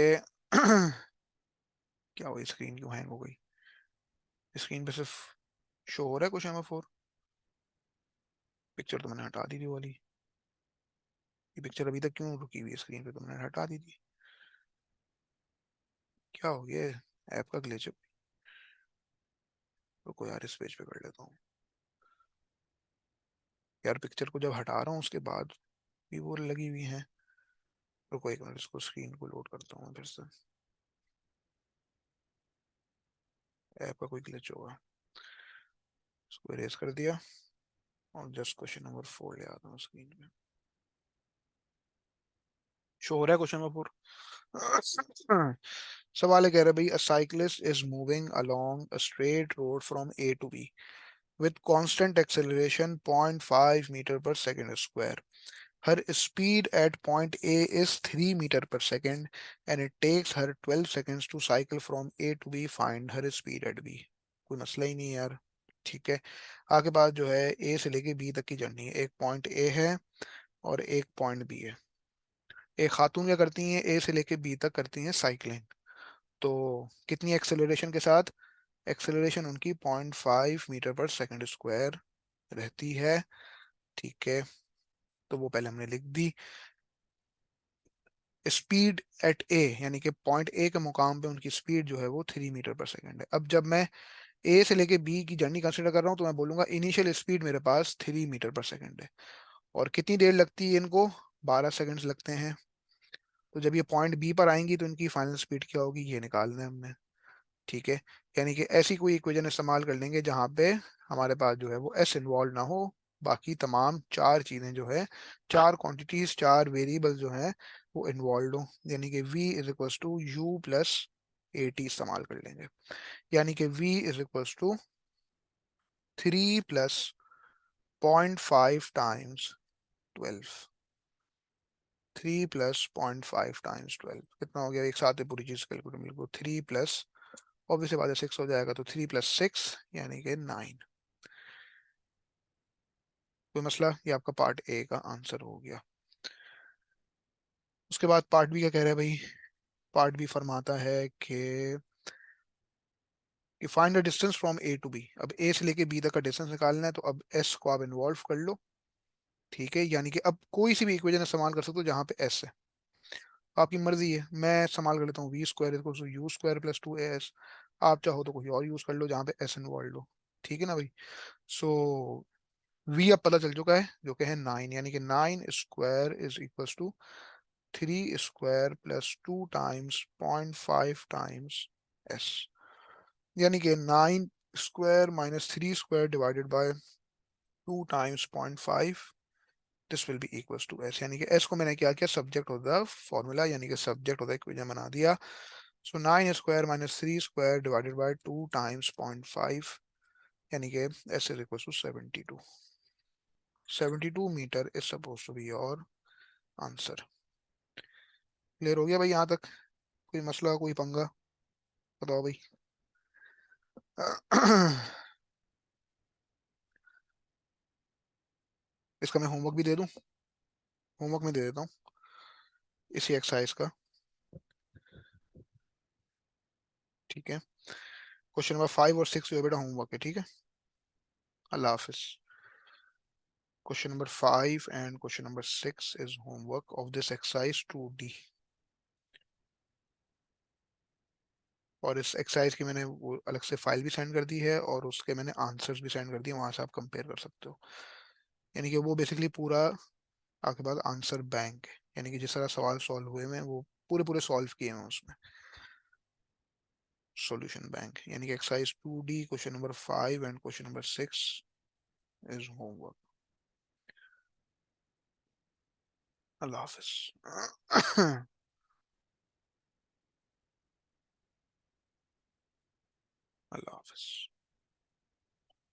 S1: क्या हुई, स्क्रीन क्यों हैंग हो गई? स्क्रीन पे सिर्फ शो हो रहा है क्वेश्चन नंबर 4, पिक्चर तो मैंने हटा दी थी वो वाली। ये पिक्चर अभी तक क्यों रुकी हुई है स्क्रीन पे, तो मैंने हटा दी थी। क्या हो गया, ऐप का ग्लिच? रुको यार, इस पेज पे कर लेता हूँ। यार पिक्चर को जब हटा रहा हूँ उसके बाद भी वो लगी हुई है। रुको एक मिनट, इसको स्क्रीन को लोड करता हूँ फिर से। ऐप का कोई ग्लिच होगा। इसको इरेज कर दिया और जस्ट क्वेश्चन नंबर 4 ले आता हूँ स्क्रीन पे। शो हो रहा है क्वेश्चन नंबर 4? सवाल है, कह रहा है भाई, a cyclist is moving along a straight road from a to b with constant acceleration 0.5 meter per second square. Her speed at point A is 3 meter per second and it takes her 12 seconds to cycle from A to B. Find her speed at B. कोई मसला ही नहीं है यार। ठीक है, आगे बात जो है ए से लेके बी तक की जर्नी है। एक पॉइंट ए है और एक पॉइंट बी है। एक खातून क्या करती हैं, ए से लेके बी तक करती हैं साइकिलिंग। तो कितनी एक्सेलरेशन के साथ? एक्सेलरेशन उनकी 0.5 मीटर पर सेकंड स्क्वायर रहती है। ठीक है, तो वो पहले हमने लिख दी। स्पीड एट ए, यानी कि पॉइंट ए के मुकाम पे उनकी स्पीड जो है वो 3 मीटर पर सेकंड है। अब जब मैं ए से लेके बी की जर्नी कंसिडर कर रहा हूँ तो मैं बोलूंगा इनिशियल स्पीड मेरे पास 3 मीटर पर सेकंड है। और कितनी देर लगती है इनको? 12 सेकंड्स लगते हैं। तो जब ये पॉइंट बी पर आएंगी तो इनकी फाइनल स्पीड क्या होगी, ये निकालना है हमने। ठीक है, यानी कि ऐसी कोई इक्वेशन इस्तेमाल कर लेंगे जहां पे हमारे पास जो है वो एस इन्वॉल्व ना हो। बाकी तमाम चार चीजें जो है, चार क्वांटिटीज, चार वेरिएबल जो है वो इन्वॉल्व हो, यानी कि v is equal to you plus A t इस्तेमाल कर लेंगे। यानी कि v is equal to 3 plus 0.5 times 12। 3 plus 0.5 times 12 कितना हो गया? एक साथ ही पूरी चीज कैलकुलेट मिल गई। 3 प्लस, ऑब्वियसली बात है 6 हो जाएगा, तो 3 प्लस 6 यानी कि 9। कोई मसला? ये आपका पार्ट ए का आंसर हो गया। उसके बाद पार्ट बी क्या कह रहा है भाई? पार्ट बी फरमाता है कि find the distance from a to b. अब ए से लेके बी तक का डिस्टेंस निकालना है, तो अब एस को आप इन्वॉल्व कर लो। ठीक है, यानी कि अब कोई सी भी इक्वेशन इस्तेमाल कर सकते हो जहां पे एस है। आपकी मर्जी है, मैं इस्तेमाल कर लेता हूँ v square equal to u square plus 2 s. आप चाहो तो कोई और यूज कर लो जहाँ पे एस इन्वॉल्व हो। ठीक है ना भाई? सो वी अब पता चल चुका है जो कि है 9, यानी कि 9 square is equal to 3 square plus 2 times 0.5 times s. यानी कि 9 square minus 3 square divided by 2 times 0.5, this will be equals to s. यानी कि एस को मैंने क्या किया, सब्जेक्ट ऑफ द फॉर्मूला, यानी कि सब्जेक्ट ऑफ द इक्वेशन बना दिया। So 9 square minus 3 square divided by 2 times 0.5, यानी कि s is equal to 72। 72 metre is suppose to be your answer. Clear हो गया भाई यहाँ तक? कोई मसला, कोई पंगा? बताओ भाई। इसका मैं होमवर्क भी दे दूं। होमवर्क में दे देता हूँ इसी एक्सरसाइज का। ठीक है, क्वेश्चन नंबर 5 और 6 जो बेटा होमवर्क है, ठीक है। अल्लाह हाफिज। Question number 5 and question number 6 is homework of this exercise 2D। और इस एक्सरसाइज की मैंने वो अलग से फाइल भी सेंड कर दी है, और उसके मैंने आंसर्स भी सेंड कर दिए, वहां से आप कंपेयर कर सकते हो। यानी कि वो बेसिकली पूरा आपके पास आंसर बैंक है, यानी कि जिस तरह सवाल सॉल्व हुए हैं वो पूरे पूरे सॉल्व किए हैं उसमें। सॉल्यूशन बैंक, यानी कि exercise 2D question number 5 and question number 6 is homework. Allah Hafiz. Allah Hafiz.